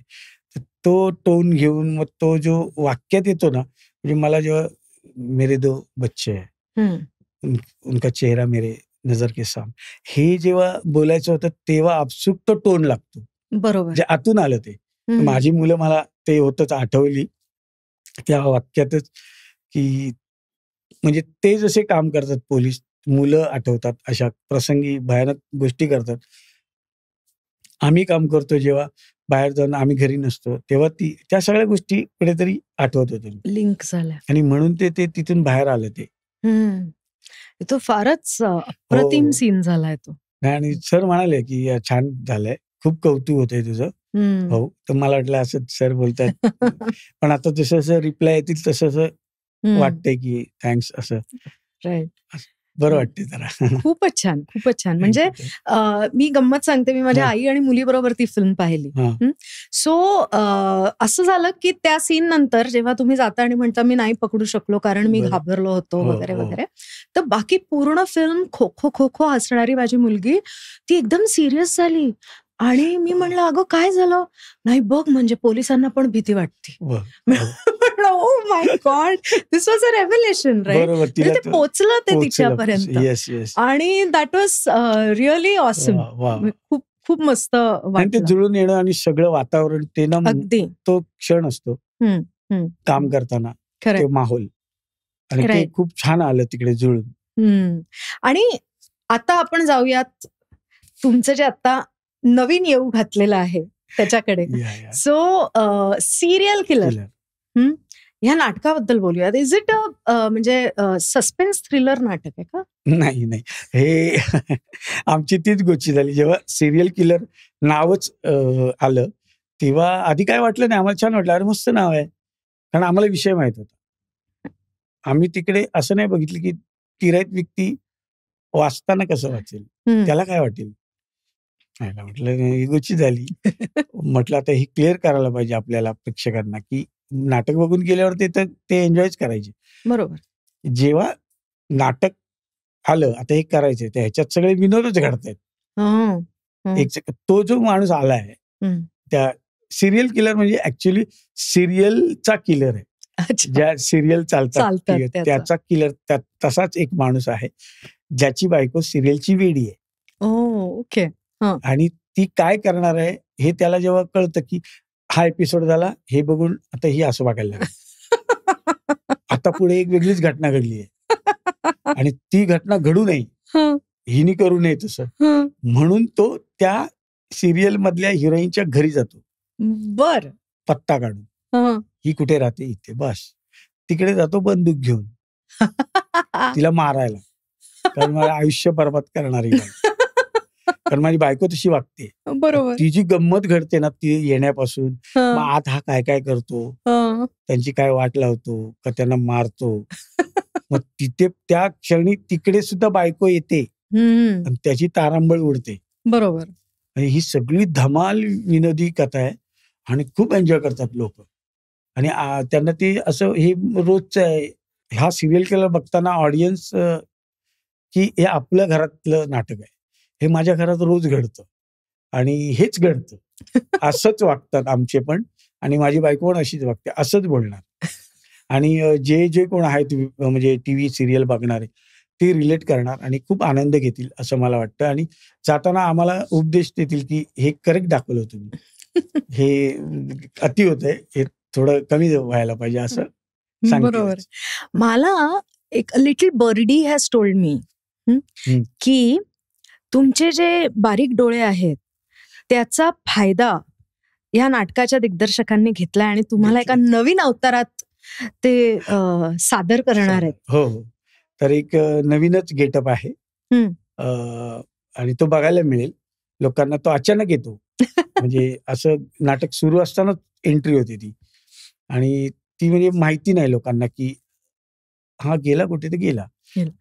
तर तो टोन घेऊन मग तो जो वाक्यात येतो ना, म्हणजे मला जेव्हा मेरे 2 बच्चे है, उनका चेहरा मेरे नजर के सामने, हे जेव्हा बोलायचं होतं तेव्हा आपसूक तो टोन लागतो. बरोबर. जे आतून आलं ते. माझी मुलं मला ते होतच आठवली त्या वाक्यातच की म्हणजे ते जसे काम करतात पोलीस, मुलं आठवतात अशा प्रसंगी, भयानक गोष्टी करतात. आम्ही काम करतो जेव्हा बाहेर जाऊन आम्ही घरी नसतो तेव्हा त्या सगळ्या गोष्टी कुठेतरी आठवत होत्या, लिंक झाल्या आणि म्हणून ते तिथून बाहेर आलं ते. तो फारच अप्रतिम सीन झालाय तो. आणि सर म्हणाले की छान झालंय, खूप कौतुक होतंय तुझं भाऊ. तर मला वाटलं असंच सर बोलतात. पण आता जसं रिप्लाय येतील तसं वाटतंय की थँक्स असं. राईट. बरं वाटते जरा. खूपच छान. म्हणजे मी गंमत सांगते, मी माझ्या आई आणि मुलीबरोबर ती फिल्म पाहिली. सो असं झालं की त्या सीन नंतर जेव्हा तुम्ही जाता आणि म्हणता मी नाही पकडू शकलो कारण मी घाबरलो होतो वगैरे वगैरे, तर बाकी पूर्ण फिल्म खो खो हसणारी माझी मुलगी ती एकदम सिरियस झाली. आणि मी म्हणलं अगं काय झालं? नाही बघ म्हणजे पोलिसांना पण भीती वाटते. Oh my God, this was a revelation, right? ते पोचलं ते तिच्यापर्यंत आणि दॅट वॉज रिअली ऑसम. खूप खूप मस्त वाटलं ते जुळून येणं आणि सगळं वातावरण ते ना, अगदी तो क्षण असतो काम करताना, ते माहोल, आणि ते खूप छान आलं तिकडे जुळून. आणि आता आपण जाऊयात तुमचं जे आता नवीन येऊ घातलेलं आहे त्याच्याकडे. सो सिरियल किलर ह्या नाटकाबद्दल बोलूयात. इज इट म्हणजे सस्पेन्स थ्रिलर नाटक आहे का? नाही, हे आमची तीच गोष्टी झाली. जेव्हा सिरियल किलर नावच आलं तेव्हा आधी काय वाटलं नाही, आम्हाला छान वाटलं, अरे मस्त नाव आहे, कारण आम्हाला विषय माहित होता. आम्ही तिकडे असं नाही बघितलं की तिराईत व्यक्ती वाचताना कसं वाचेल, त्याला काय वाटेल. म्हटलं ही गोष्टी झाली. म्हटलं आता ही क्लिअर करायला पाहिजे आपल्याला प्रेक्षकांना की नाटक बघून गेल्यावर ते एन्जॉयच करायचे. बरोबर. जेव्हा नाटक आलं आता हे करायचंय, तर ह्याच्यात सगळे विनोदच घडतायत. तो जो माणूस आलाय त्या सिरियल किलर म्हणजे ऍक्च्युअली सिरियलचा किलर आहे. ज्या सिरियल चालतात त्याचा किलर तसाच एक माणूस आहे ज्याची बायको सिरियलची वेडी आहे. ओके. आणि ती काय करणार आहे हे त्याला जेव्हा कळतं की हा एपिसोड झाला, हे बघून आता ही असं वागायला लागली, आता पुढे एक वेगळीच घटना घडली आहे आणि ती घटना घडू नये, हिनी करू नये तसं, म्हणून तो त्या सिरियल मधल्या हिरोईनच्या घरी जातो. बर. पत्ता काढून ही कुठे राहते, इथे, बस तिकडे जातो बंदूक घेऊन तिला मारायला, कारण मला आयुष्य बरबाद करणारी, कारण माझी बायको तशी वागते. बरोबर. ती जी गंमत घडते ना ती येण्यापासून, मग आत हा काय काय करतो, त्यांची काय वाट लावतो का त्यांना मारतो, मग तिथे त्या क्षणी तिकडे सुद्धा बायको येते आणि त्याची तारांबळ उडते. बरोबर. आणि ही सगळी धमाल विनोदी कथा आहे आणि खूप एन्जॉय करतात लोक. आणि त्यांना ते असं हे रोजचं आहे. हा सिरियल किलर बघताना ऑडियन्स की हे आपल्या घरातलं नाटक आहे, हे माझ्या घरात रोज घडतं आणि हेच घडतं, असंच वागतात आमचे पण, आणि माझी बायको पण अशीच वागते, असंच बोलणार. आणि जे कोण आहेत म्हणजे टीव्ही सिरियल बघणारे ते रिलेट करणार आणि खूप आनंद घेतील असं मला वाटतं. आणि जाताना आम्हाला उपदेश देतील की हे करेक्ट दाखवलं तुम्ही, हे अति होतंय, हे थोडं कमी व्हायला पाहिजे असं सांगतील. बरोबर. मला एक little birdie has told me की तुमचे जे बारीक डोळे आहेत त्याचा फायदा या नाटकाच्या दिग्दर्शकांनी घेतलाय आणि तुम्हाला एका नवीन अवतारात ते सादर करणार आहेत. हो हो. तर एक नवीनच गेटअप आहे आणि तो बघायला मिळेल लोकांना. तो अचानक येतो, म्हणजे असं नाटक सुरू असतानाच एंट्री होती ती, आणि ती म्हणजे माहिती नाही लोकांना की हा गेला कुठे, तर गेला,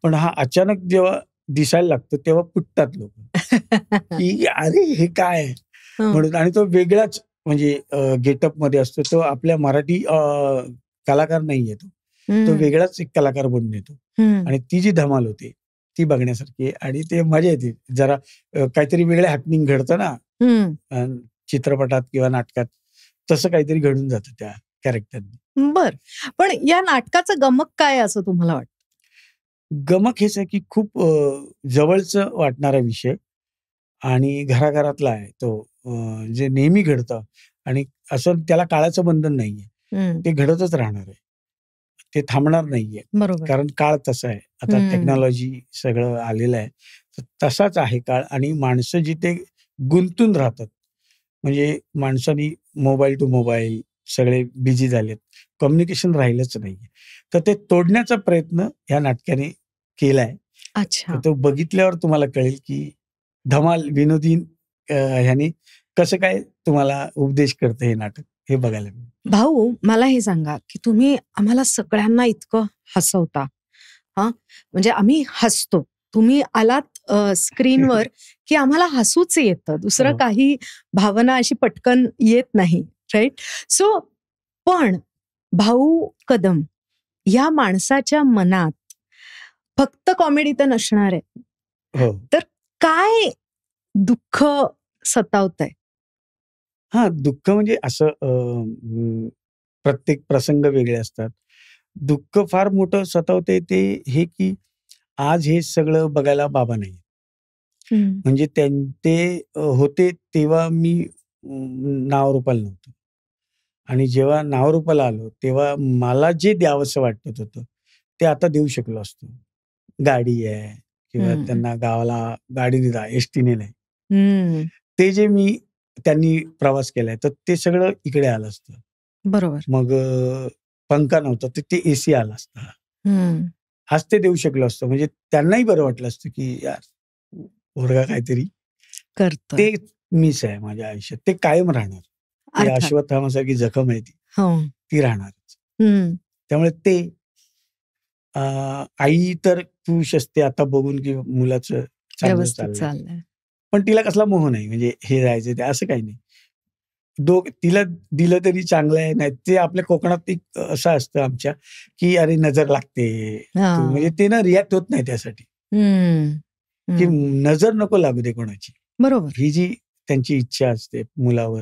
पण हा अचानक जेव्हा दिसायला लागतो तेव्हा फुटतात लोक की अरे हे काय म्हणून. आणि तो वेगळाच म्हणजे गेटअप मध्ये असतो, तो आपल्या मराठी कलाकार नाहीये, तो वेगळाच एक कलाकार बनून येतो. आणि ती जी धमाल होते ती बघण्यासारखी आहे आणि ते मजा येते. जरा काहीतरी वेगळं हॅपनिंग घडतं ना चित्रपटात किंवा नाटकात, तसं काहीतरी घडून जातं त्या कॅरेक्टरने. बर. पण या नाटकाचं गमक काय असं तुम्हाला वाटतं? गमक हेच आहे की खूप जवळचं वाटणारा विषय आणि घराघरातला आहे तो, जे नेहमी घडतं आणि असं त्याला काळाचं बंधन नाहीये, ते घडतच राहणार आहे, ते थांबणार नाहीये. कारण काळ तसा आहे, आता टेक्नॉलॉजी सगळं आलेलं आहे, तसाच आहे काळ. आणि माणसं जिथे गुंतून राहतात, म्हणजे माणसांनी मोबाईल टू मोबाईल सगळे बिझी झालेत, कम्युनिकेशन राहिलंच नाहीये, तर ते तोडण्याचा प्रयत्न ह्या नाटकाने केलाय. तो बघितल्यावर तुम्हाला कळेल की धमाल विनोदी ह्याने कसं काय तुम्हाला उपदेश करतं हे नाटक, हे बघायला मिळेल. भाऊ, मला हे सांगा की तुम्ही आम्हाला सगळ्यांना इतकं हसवता, म्हणजे आम्ही हसतो, तुम्ही आलात स्क्रीनवर की आम्हाला हसूच येतं, दुसरं काही भावना अशी पटकन येत नाही, राईट? सो पण भाऊ कदम या माणसाच्या मनात फक्त कॉमेडी तर नसणार आहे, तर काय दुःख सतावतंय? दुःख म्हणजे असं प्रत्येक प्रसंग वेगळे असतात. दुःख फार मोठं सतावते ते हे की आज हे सगळं बघायला बाबा नाही. म्हणजे ते होते तेव्हा मी नावारूपाला नव्हतो, आणि जेव्हा नावारूपाला आलो तेव्हा मला जे द्यावंसं वाटत होतं ते आता देऊ शकलो असतो. गाडी आहे किंवा त्यांना गावाला गाडीने जा, एसटीने नाही, ते जे मी त्यांनी प्रवास केलाय तर ते सगळं इकडे आलं असतं. बरोबर. मग पंखा नव्हता तर ते एसी आला असता, आज ते देऊ शकलो असतो. म्हणजे त्यांनाही बरं वाटलं असतं की यार पोरगा काहीतरी करतो. ते मिस आहे माझ्या आयुष्यात, ते कायम राहणार. ते अश्वत्थामासारखी जखम आहे ती राहणारच. त्यामुळे ते आई तर खुश असते आता बघून की मुलाचं चाललंय, पण तिला कसला मोह नाही, म्हणजे हे जायचं ते असं काही नाही. तिला दिलं तरी चांगलं आहे, नाही ते आपल्या कोकणात एक असं असतं आमच्या की अरे नजर लागते, म्हणजे ते ना रिॲक्ट होत नाही त्यासाठी की नजर नको लागू दे कोणाची. बरोबर. ही जी त्यांची इच्छा असते मुलावर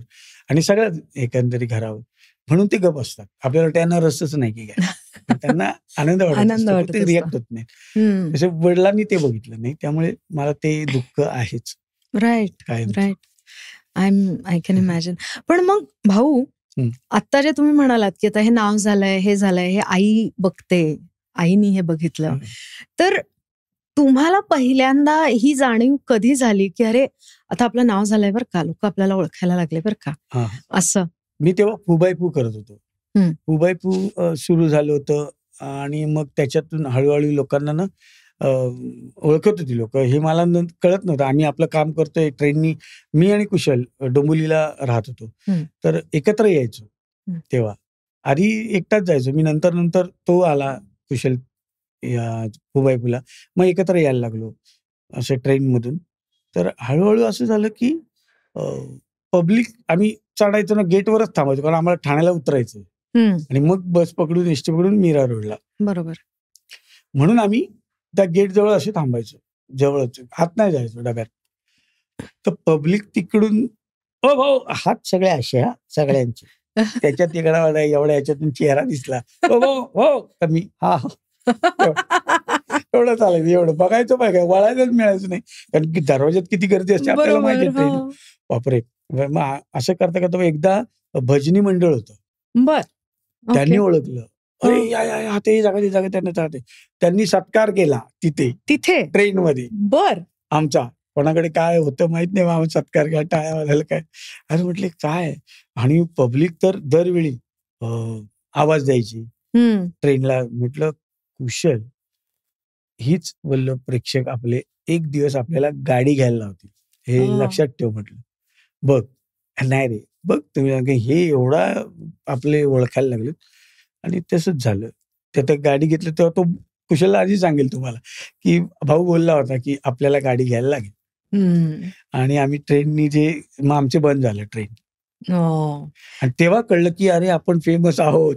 आणि सगळ्यात एकंदरी घरावर, म्हणून ते गप असतात. आपल्याला त्यांना रसच नाही की काय, त्यांना आनंद वाटत ते रिॲक्ट होत नाही. तसे वडिलांनी ते बघितलं नाही, त्यामुळे मला ते दुःख आहेच. राईट. I can imagine. पण मग भाऊ, आता जे तुम्ही म्हणालात की आता हे नाव झालंय, हे झालंय, हे आई बघते, आईनी हे बघितलं, तर तुम्हाला पहिल्यांदा ही जाणीव कधी झाली की अरे आता आपलं नाव झालंय बरं का, लोक आपल्याला ओळखायला लागले बरं का, असं? मी तेव्हा फू बाय फू करत होतो. फू बाय फू सुरू झालं होतं आणि मग त्याच्यातून हळूहळू लोकांना ना ओळखत होती लोक. हे मला कळत नव्हतं. आम्ही आपलं काम करतोय ट्रेननी. मी आणि कुशल डोंबिवलीला राहत होतो, तर एकत्र यायचो. तेव्हा आधी एकटाच जायचो मी, नंतर तो आला कुशल फुबायपूला, मग एकत्र यायला लागलो असे ट्रेनमधून. तर हळूहळू असं झालं की पब्लिक आम्ही चढायचो ना, गेटवरच थांबायचो, कारण आम्हाला ठाण्याला उतरायचं आणि मग बस पकडून एसटी पकडून मीरा रोडला. बरोबर. म्हणून आम्ही त्या गेट जवळ असे थांबायचो, जवळच, हात नाही जायचो डब्यात. तर पब्लिक तिकडून ओ भाऊ, हात सगळे असे, सगळ्यांचे. त्याच्यात एवढा याच्यातून चेहरा दिसला, ओ भाऊ हो, तर मी हा एवढं चालायचं, एवढं बघायचं पाहिजे, वळायलाच मिळायचं नाही, कारण की दरवाज्यात किती गर्दी असते आपल्याला माहिती आहे. बापरे. मग असं करता करता एकदा भजनी मंडळ होतं, त्यांनी ओळखलं, अरे या ते जागा त्यांनी सत्कार केला तिथे ट्रेनमध्ये आमचा. कोणाकडे काय होतं माहित नाही, आम्ही सत्कार केला, टाळ्या वाजायला काय. अरे म्हटले काय, आणि पब्लिक तर दरवेळी आवाज द्यायची ट्रेनला. म्हटलं कुशल, हीच वल्लभ प्रेक्षक आपले एक दिवस आपल्याला गाडी घ्यायला लावतील, हे लक्षात ठेव. म्हटलं बघ, नाही रे बघ तुम्ही, हे एवढा आपले ओळखायला लागले. आणि तसंच झालं. त्या गाडी घेतली तेव्हा तो कुशलला आधी सांगेल तुम्हाला की भाऊ बोलला होता की आपल्याला गाडी घ्यायला लागेल, आणि आम्ही ट्रेननी मग आमचे बंद झालं ट्रेन. आणि तेव्हा कळलं की अरे आपण फेमस आहोत,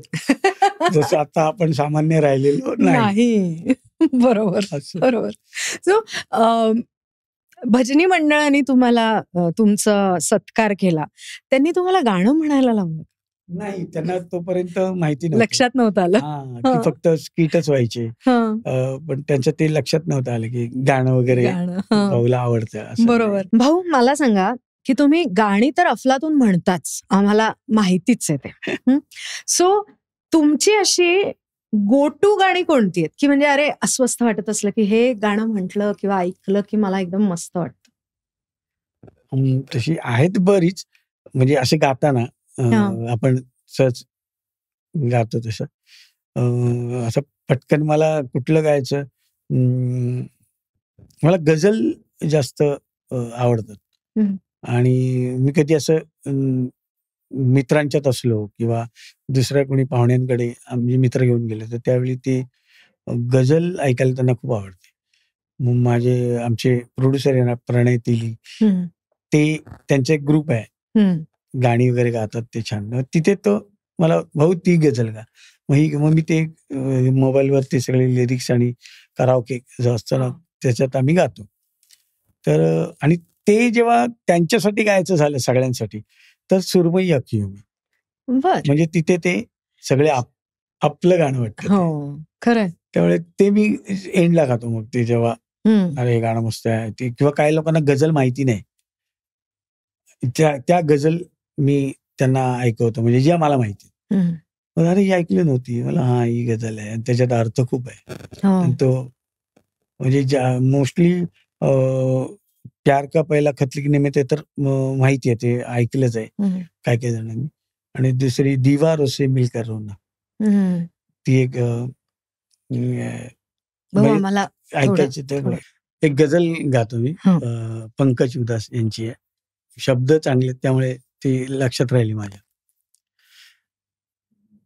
जसं आता आपण सामान्य राहिलेलो नाही. बरोबर. सो भजनी मंडळाने तुम्हाला तुमचा सत्कार केला, त्यांनी तुम्हाला गाणं म्हणायला लावलं? नाही, त्यांना तोपर्यंत माहिती नव्हतं, लक्षात नव्हतं आलं की फक्त स्किटच व्हायचे. पण त्यांच्या ते लक्षात नव्हतं आलं की गाणं वगैरे भाऊला आवडतं. बरोबर. भाऊ, मला सांगा की तुम्ही गाणी तर अफलातून म्हणताच, आम्हाला माहितीच आहे ते. सो तुमची अशी गो टू गाणी कोणती आहेत की म्हणजे अरे अस्वस्थ वाटत असलं की हे गाणं म्हटलं किंवा ऐकलं की मला एकदम मस्त वाटतं? तशी आहेत बरीच, म्हणजे असे गाताना आपण सहज गातो तसं. असं पटकन मला कुठलं गायचं, मला गझल जास्त आवडतात. आणि मी कधी असं मित्रांच्यात असलो किंवा दुसऱ्या कोणी पाहुण्यांकडे आम्ही मित्र घेऊन गेले, तर त्यावेळी ते गझल ऐकायला त्यांना खूप आवडते. मग आमचे प्रोड्युसर आहे ना, प्रणय तेली, ते त्यांचा एक ग्रुप आहे, गाणी वगैरे गातात ते छान. तिथे तो मला भाऊ ती गझल गा, मग मी ते मोबाईलवर ते सगळे लिरिक्स आणि कराओके जो असतो ना त्याच्यात आम्ही गातो. तर आणि ते जेव्हा त्यांच्यासाठी गायचं झालं सगळ्यांसाठी, तर सुरमई अखियों में, म्हणजे तिथे ते सगळे आपलं गाणं वाटतं. खरं. त्यामुळे ते मी एंडला गातो. मग ते जेव्हा अरे हे गाणं मस्त आहे ते, किंवा काही लोकांना गझल माहिती नाही, त्या गझल मी त्यांना ऐकवतो, म्हणजे ज्या मला माहिती. अरे ही ऐकली नव्हती, मला हा ही गझल आहे, त्याच्यात अर्थ खूप आहे. तो म्हणजे मोस्टली प्यार का पहिला खत लिखने में ते तर माहिती आहे, ते ऐकलंच आहे काय काय जणांनी. आणि दुसरी दीवारों से मिलकर रोना, ती एक ऐकायची. तर एक गझल गातो मी, पंकज उदास यांची आहे. शब्द चांगले त्यामुळे ती लक्षात राहिली माझ्या.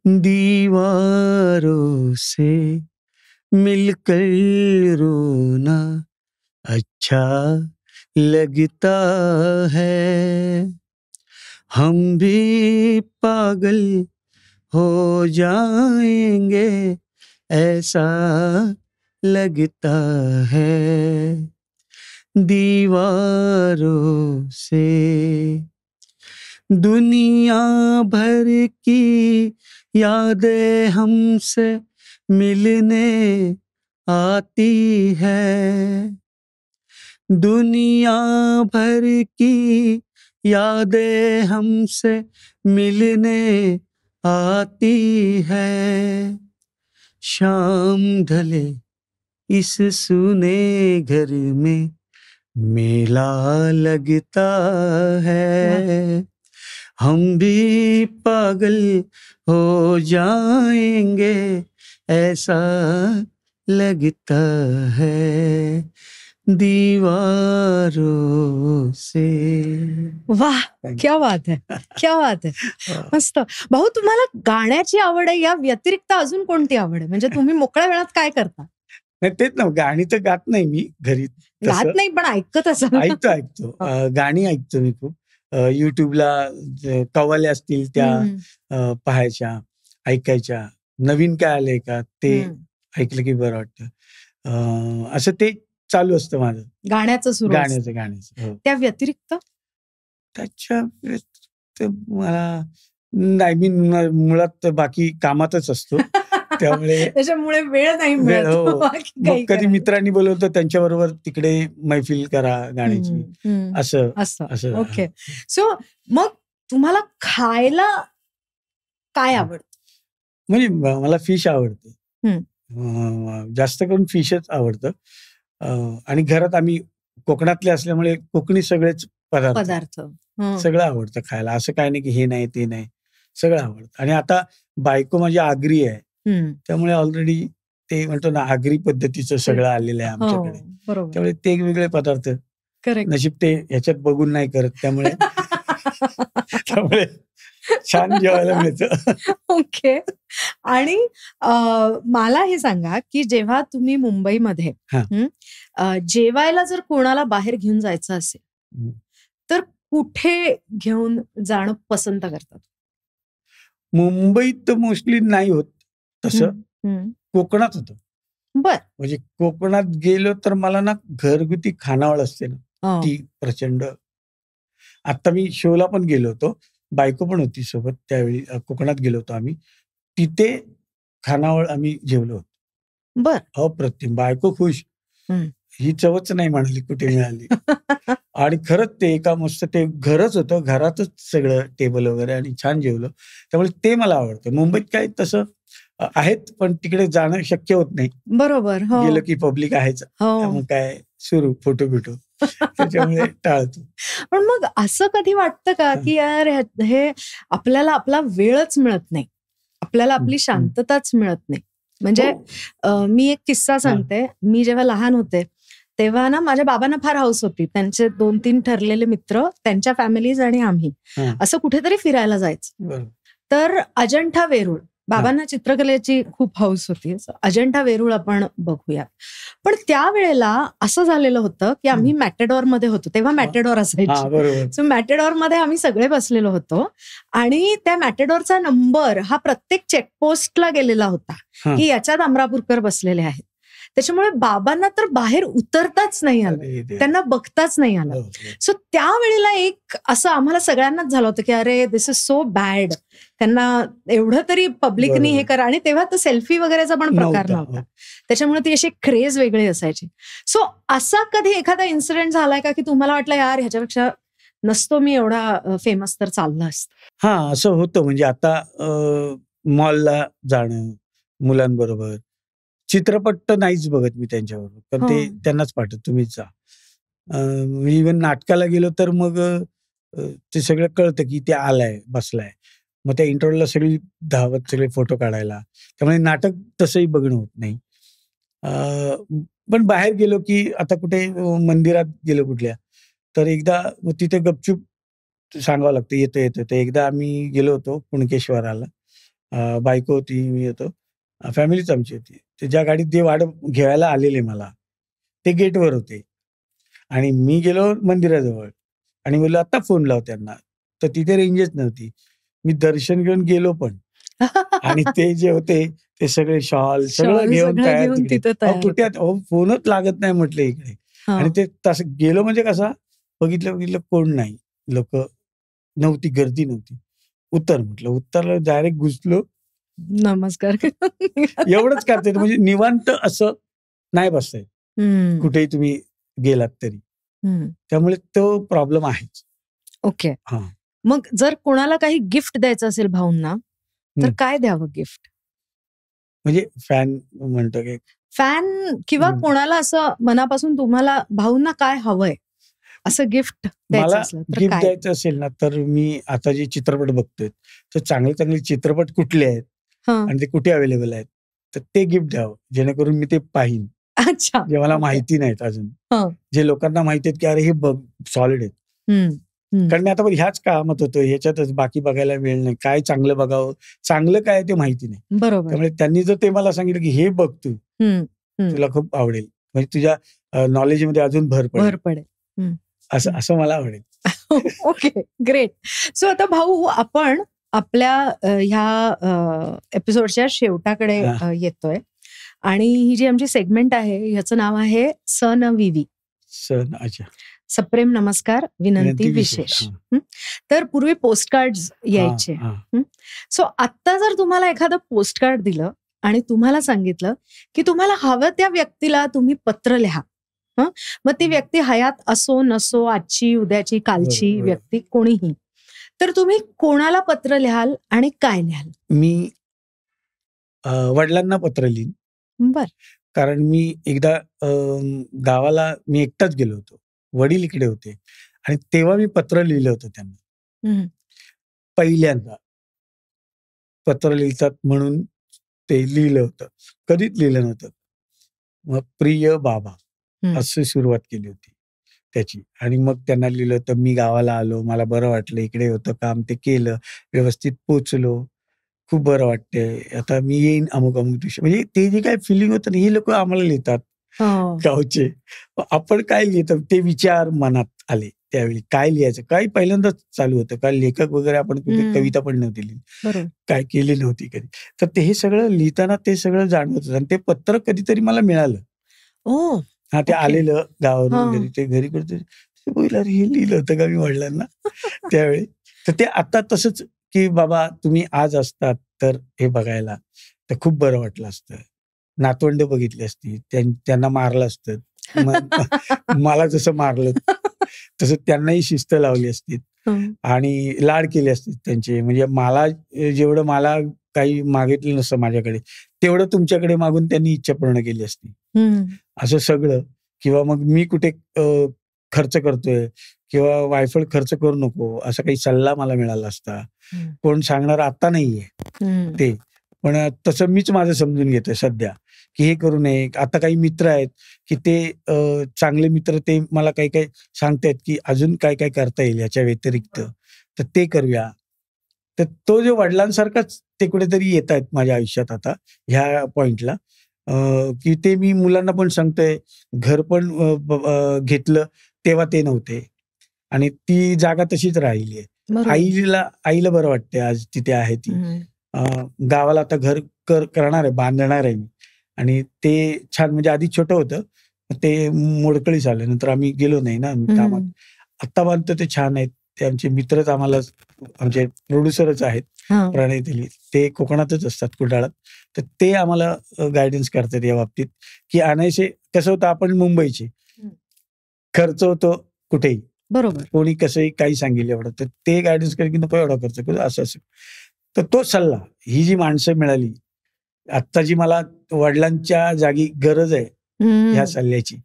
दीवारों से मिलकर रोना अच्छा लगता है, हम भी पागल हो जाएंगे ऐसा लगता है, दीवारों से दुनिया भर की यादें हमसे मिलने आती है, दुनिया भर की यादें हमसे मिलने आती है, शाम ढले इस सुने घर में मेला लगता है, हम भी पागल हो जाएंगे ऐसा लगता है, दीवारों से. वाह, क्या बात है, क्या बात आहे. मस्त. भाऊ, तुम्हाला गाण्याची आवड आहे, या व्यतिरिक्त अजून कोणती आवड आहे? म्हणजे तुम्ही मोकळ्या वेळात काय करता? नाही, तेच ना, गाणी तर गात नाही मी घरी, गात नाही पण ऐकत असाल. ऐकतो गाणी ऐकतो मी खूप. युट्यूबला कव्वाल्या असतील त्या पाहायच्या, ऐकायच्या, नवीन काय आलंय का ते ऐकलं की बरं वाटतं. असं ते चालू असतं माझं गाण्याचं. गाण्याचं. त्या व्यतिरिक्त त्याच्या व्यतिरिक्त मला नाही, मी मुळात बाकी कामातच असतो. त्याच्यामुळे वेळ नाही मिळत. मग कधी मित्रांनी बोलवलं त्यांच्याबरोबर तिकडे मैफिल करा गाण्याची, असं. ओके. सो मग तुम्हाला खायला काय आवडतं? म्हणजे मला फिश आवडते, जास्त करून फिशच आवडतं. आणि घरात आम्ही कोकणातले असल्यामुळे कोकणी सगळेच पदार्थ सगळं आवडतं खायला. असं काय नाही की हे नाही ते नाही, सगळं आवडतं. आणि आता बायको माझी आगरी आहे, त्यामुळे ऑलरेडी ते म्हणतो ना आगरी पद्धतीचं सगळं आलेलं आहे आमच्याकडे. त्यामुळे ते वेगवेगळे पदार्थ नशीब ते ह्याच्यात बघून नाही करत, त्यामुळे छान जेवायला मिळतं. ओके. आणि मला हे सांगा की जेव्हा तुम्ही मुंबईमध्ये जेवायला जर कोणाला बाहेर घेऊन जायचं असेल तर कुठे घेऊन जाणं पसंत करतात? मुंबईत मोस्टली नाही होत तसं, कोकणात होतं. बर. म्हणजे कोकणात गेलो तर मला ना घरगुती खानावळ असते ना, ती प्रचंड. आता मी शोला पण गेलो होतो, बायको पण होती सोबत त्यावेळी. कोकणात गेलो होतो आम्ही, तिथे खानावळ आम्ही जेवलो होतो. बर. अप्रतिम. बायको खुश, ही चवच नाही म्हणाली कुठे मिळाली. आणि खरंच ते एका मस्त ते घरच होतं, घरातच सगळं टेबल वगैरे, आणि छान जेवलं. त्यामुळे ते मला आवडतं. मुंबईत काय तसं आहेत पण तिकडे जाणं शक्य होत नाही. बरोबर. गेलं की पब्लिक आहेच, मग काय सुरू फोटो बिटो, त्याच्यामुळे टाळतो. पण मग असं कधी वाटतं का की यार हे आपल्याला आपला वेळच मिळत नाही, आपल्याला आपली शांतताच मिळत नाही? म्हणजे मी एक किस्सा सांगते. मी जेव्हा लहान होते तेव्हा ना माझ्या बाबांना फार हौस होती, त्यांचे 2-3 ठरलेले मित्र, त्यांच्या फॅमिलीज आणि आम्ही असं कुठेतरी फिरायला जायचं. तर अजंठा वेरूळ, बाबांना चित्रकलेची खूप हौस होती, अजंठा वेरूळ आपण बघूया. पण त्यावेळेला असं झालेलं होतं की आम्ही मॅटेडॉर मध्ये होतो, तेव्हा मॅटेडॉर असायची. सो मॅटेडॉर मध्ये आम्ही सगळे बसलेलो होतो आणि त्या मॅटेडॉरचा नंबर हा प्रत्येक चेकपोस्टला गेलेला होता की याच्यात अमरापूरकर बसलेले आहेत. त्याच्यामुळे बाबांना तर बाहेर उतरताच नाही आलं, त्यांना बघताच नाही आलं. सो त्यावेळेला एक असं आम्हाला सगळ्यांनाच झालं होतं की अरे दिस इज सो बॅड, त्यांना एवढं तरी पब्लिकनी हे करा. आणि तेव्हा तर सेल्फी वगैरेचा पण प्रकार नव्हता, त्याच्यामुळे ती अशी क्रेज वेगळी असायची. सो असा कधी एखादा इन्सिडेंट झालाय का की तुम्हाला वाटलं यार ह्याच्यापेक्षा नसतो मी एवढा फेमस तर चाललं असतं? हा, असं होतं. म्हणजे आता मॉलला जाणं मुलांबरोबर, चित्रपट तर नाहीच बघत मी त्यांच्याबरोबर, पण ते त्यांनाच पाठवत तुम्हीच जा. इव्हन नाटकाला गेलो तर मग ते सगळं कळतं की ते आलाय बसलाय, मग त्या इंटरव्ह्यूला सगळी धावत सगळे फोटो काढायला. त्यामुळे नाटक तसंही बघणं होत नाही. पण बाहेर गेलो की आता कुठे मंदिरात गेलो कुठल्या, तर एकदा तिथे गपचूप सांगावं लागतं येतो. तर एकदा आम्ही गेलो होतो कुणकेश्वराला, बायको होती, मी होतो, फॅमिलीच आमची होती. ज्या गाडीत जे वाढ घ्यायला आलेले मला, ते गेटवर होते आणि मी गेलो मंदिराजवळ आणि बोललो आता फोन लाव त्यांना, तर तिथे रेंजच नव्हती. मी दर्शन घेऊन गेलो पण, आणि ते जे होते ते सगळे शॉल सगळं घेऊन तयार, कुठे फोनच लागत नाही म्हटलं इकडे. आणि ते तसं गेलो म्हणजे कसा बघितलं कोण नाही, लोक नव्हती, गर्दी नव्हती. म्हटलं उत्तरला डायरेक्ट घुसलो, नमस्कार एवढंच करता येतं. म्हणजे निवांत असं नाही बसता येत कुठेही तुम्ही गेलात तरी. त्यामुळे तो प्रॉब्लेम आहेच. ओके. मग जर कोणाला काही गिफ्ट द्यायचं असेल भाऊंना तर काय द्यावं गिफ्ट? म्हणजे फॅन म्हणतो की फॅन किंवा कोणाला असं मनापासून तुम्हाला भाऊंना काय हवंय असं गिफ्ट मला गिफ्ट द्यायचं असेल ना, तर मी आता जे चित्रपट बघतोय तर चांगले चांगले चित्रपट कुठले आहेत आणि ते कुठे अवेलेबल आहेत, तर ते गिफ्ट द्यावं, जेणेकरून मी ते पाहीन. अच्छा. जे मला माहिती नाहीत अजून, जे लोकांना माहिती आहेत की अरे हे बघ सॉलिड आहेत. कारण मी आता ह्याच कामात होतो, ह्याच्यातच, बाकी बघायला वेळ नाही. काय चांगलं बघावं, चांगलं काय ते माहिती नाही. बरोबर. त्यामुळे त्यांनी जर ते मला सांगितलं की हे बघ तू, तुला खूप आवडेल, म्हणजे तुझ्या नॉलेजमध्ये अजून भर पडेल, असं मला आवडेल. Okay, great. सो आता भाऊ, आपण आपल्या ह्या एपिसोडच्या शेवटाकडे येतोय आणि ही जी आमची सेगमेंट आहे ह्याचं नाव आहे सन विवी. अच्छा. सप्रेम नमस्कार, विनंती विशेष. तर पूर्वी पोस्ट कार्ड यायचे. सो आता जर तुम्हाला एखादं पोस्ट कार्ड दिलं आणि तुम्हाला सांगितलं की तुम्हाला हवं त्या व्यक्तीला तुम्ही पत्र लिहा, मग ती व्यक्ती हयात असो नसो, आजची, उद्याची, कालची व्यक्ती कोणीही, तर तुम्ही कोणाला पत्र लिहाल आणि काय लिहाल? मी वडिलांना पत्र लिहीन. बर. कारण मी एकदा गावाला मी एकटाच गेलो होतो, वडील इकडे होते आणि तेव्हा मी पत्र लिहिलं होतं त्यांना. पहिल्यांदा पत्र लिहितात म्हणून ते लिहिलं होतं, कधीच लिहिलं नव्हतं. मग प्रिय बाबा अशी सुरुवात केली होती त्याची. आणि मग त्यांना लिहिलं होतं, मी गावाला आलो, मला बरं वाटलं, इकडे होतं काम, ते केलं, व्यवस्थित पोचलो, खूप बरं वाटतंय, आता मी येईन अमुक अमुक दिवशी. म्हणजे ते जे काय फिलिंग होतं ना, हे लोक आम्हाला लिहितात गावचे. आपण काय लिहितो ते विचार मनात आले त्यावेळी, काय लिहायचं, काय पहिल्यांदाच चालू होतं, काय लेखक वगैरे आपण कुठे कविता पण नव्हती लिहिली, काय केली नव्हती कधी. तर ते हे सगळं लिहिताना ते सगळं जाणवत होतं. आणि ते पत्र कधीतरी मला मिळालं. ते आलेलं गावावरून घरी, ते घरी करतो, अरे हे लिहिलं होतं का मी वडिलांना त्यावेळी. तर ते आता तसंच की बाबा तुम्ही आज असतात तर हे बघायला, तर खूप बरं वाटलं असतं. नातवंड बघितली असती, त्यांना मारलं असतं, मला जसं मारलं तसं त्यांनाही शिस्त लावली असती आणि लाड केले असते त्यांचे. म्हणजे मला जेवढं मला काही मागितलं नसतं माझ्याकडे, तेवढं तुमच्याकडे मागून त्यांनी इच्छा पूर्ण केली असती, असं सगळं. किंवा मग मी कुठे खर्च करतोय किंवा वायफळ खर्च करू नको, असा काही सल्ला मला मिळाला असता. कोण सांगणार आता नाहीये ते, पण तसं मीच माझं समजून घेतोय सध्या की हे करू नये. आता काही मित्र आहेत की ते चांगले मित्र, ते मला काही काही सांगतायत की अजून काय काय करता येईल याच्या व्यतिरिक्त, तर ते करूया. तर तो जो वडिलांसारखाच ते कुठेतरी येत आहेत माझ्या आयुष्यात आता ह्या पॉइंटला, की ते मी मुलांना पण सांगतोय. घर पण घेतलं तेव्हा ते नव्हते आणि ती जागा तशीच राहिली आहे. आईला बरं वाटतंय आज तिथे आहे ती. गावाला आता घर करणार आहे, बांधणार आहे मी. आणि ते छान, म्हणजे आधी छोटं होतं, ते मोडकळीस आलं, नंतर आम्ही गेलो नाही ना कामात. आत्ता बांधतो ते छान आहेत. ते आमचे मित्रच, आम्हाला आमचे प्रोड्युसरच आहेत, प्रणय दिली, ते कोकणातच असतात, कुडाळात. तर ते आम्हाला गायडन्स करतात या बाबतीत की आणायचे. कसं होतं, आपण मुंबईचे, खर्च होतो कुठेही, बरोबर, कोणी कसंही काही सांगेल एवढं, तर ते गायडन्स कर की नको एवढा खर्च करू, असं असं. तर तो सल्ला, ही जी माणसं मिळाली आत्ता, जी मला वडिलांच्या जागी गरज आहे ह्या सल्ल्याची,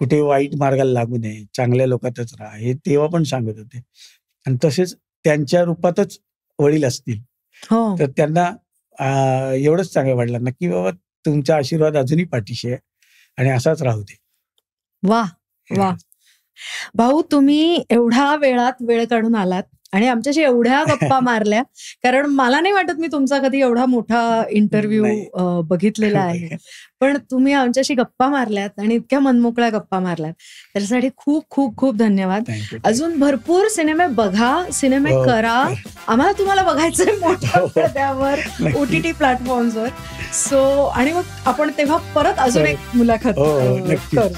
कुठे वाईट मार्गाला लागू नये, चांगल्या लोकातच राहा, हे तेव्हा पण सांगत होते. आणि तसेच त्यांच्या रूपातच वडील असतील, तर त्यांना एवढंच सांगा वडिलांना की बाबा तुमचा आशीर्वाद अजूनही पाठीशी आहे आणि असाच राहू दे. वा वा भाऊ, तुम्ही एवढ्या वेळात वेळ काढून आलात आणि आमच्याशी एवढ्या गप्पा मारल्या, कारण मला नाही वाटत मी तुमचा कधी एवढा मोठा इंटरव्ह्यू बघितलेला आहे, पण तुम्ही आमच्याशी गप्पा मारल्यात आणि इतक्या मनमोकळ्या गप्पा मारल्यात, त्याच्यासाठी खूप खूप खूप धन्यवाद. अजून भरपूर सिनेमे बघा, सिनेमे करा, आम्हाला तुम्हाला बघायचंय मोठ्या पडद्यावर, OTT प्लॅटफॉर्म्सवर. सो आणि मग आपण तेव्हा परत अजून एक मुलाखत करू.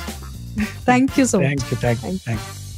Thank you so much. थँक्यू.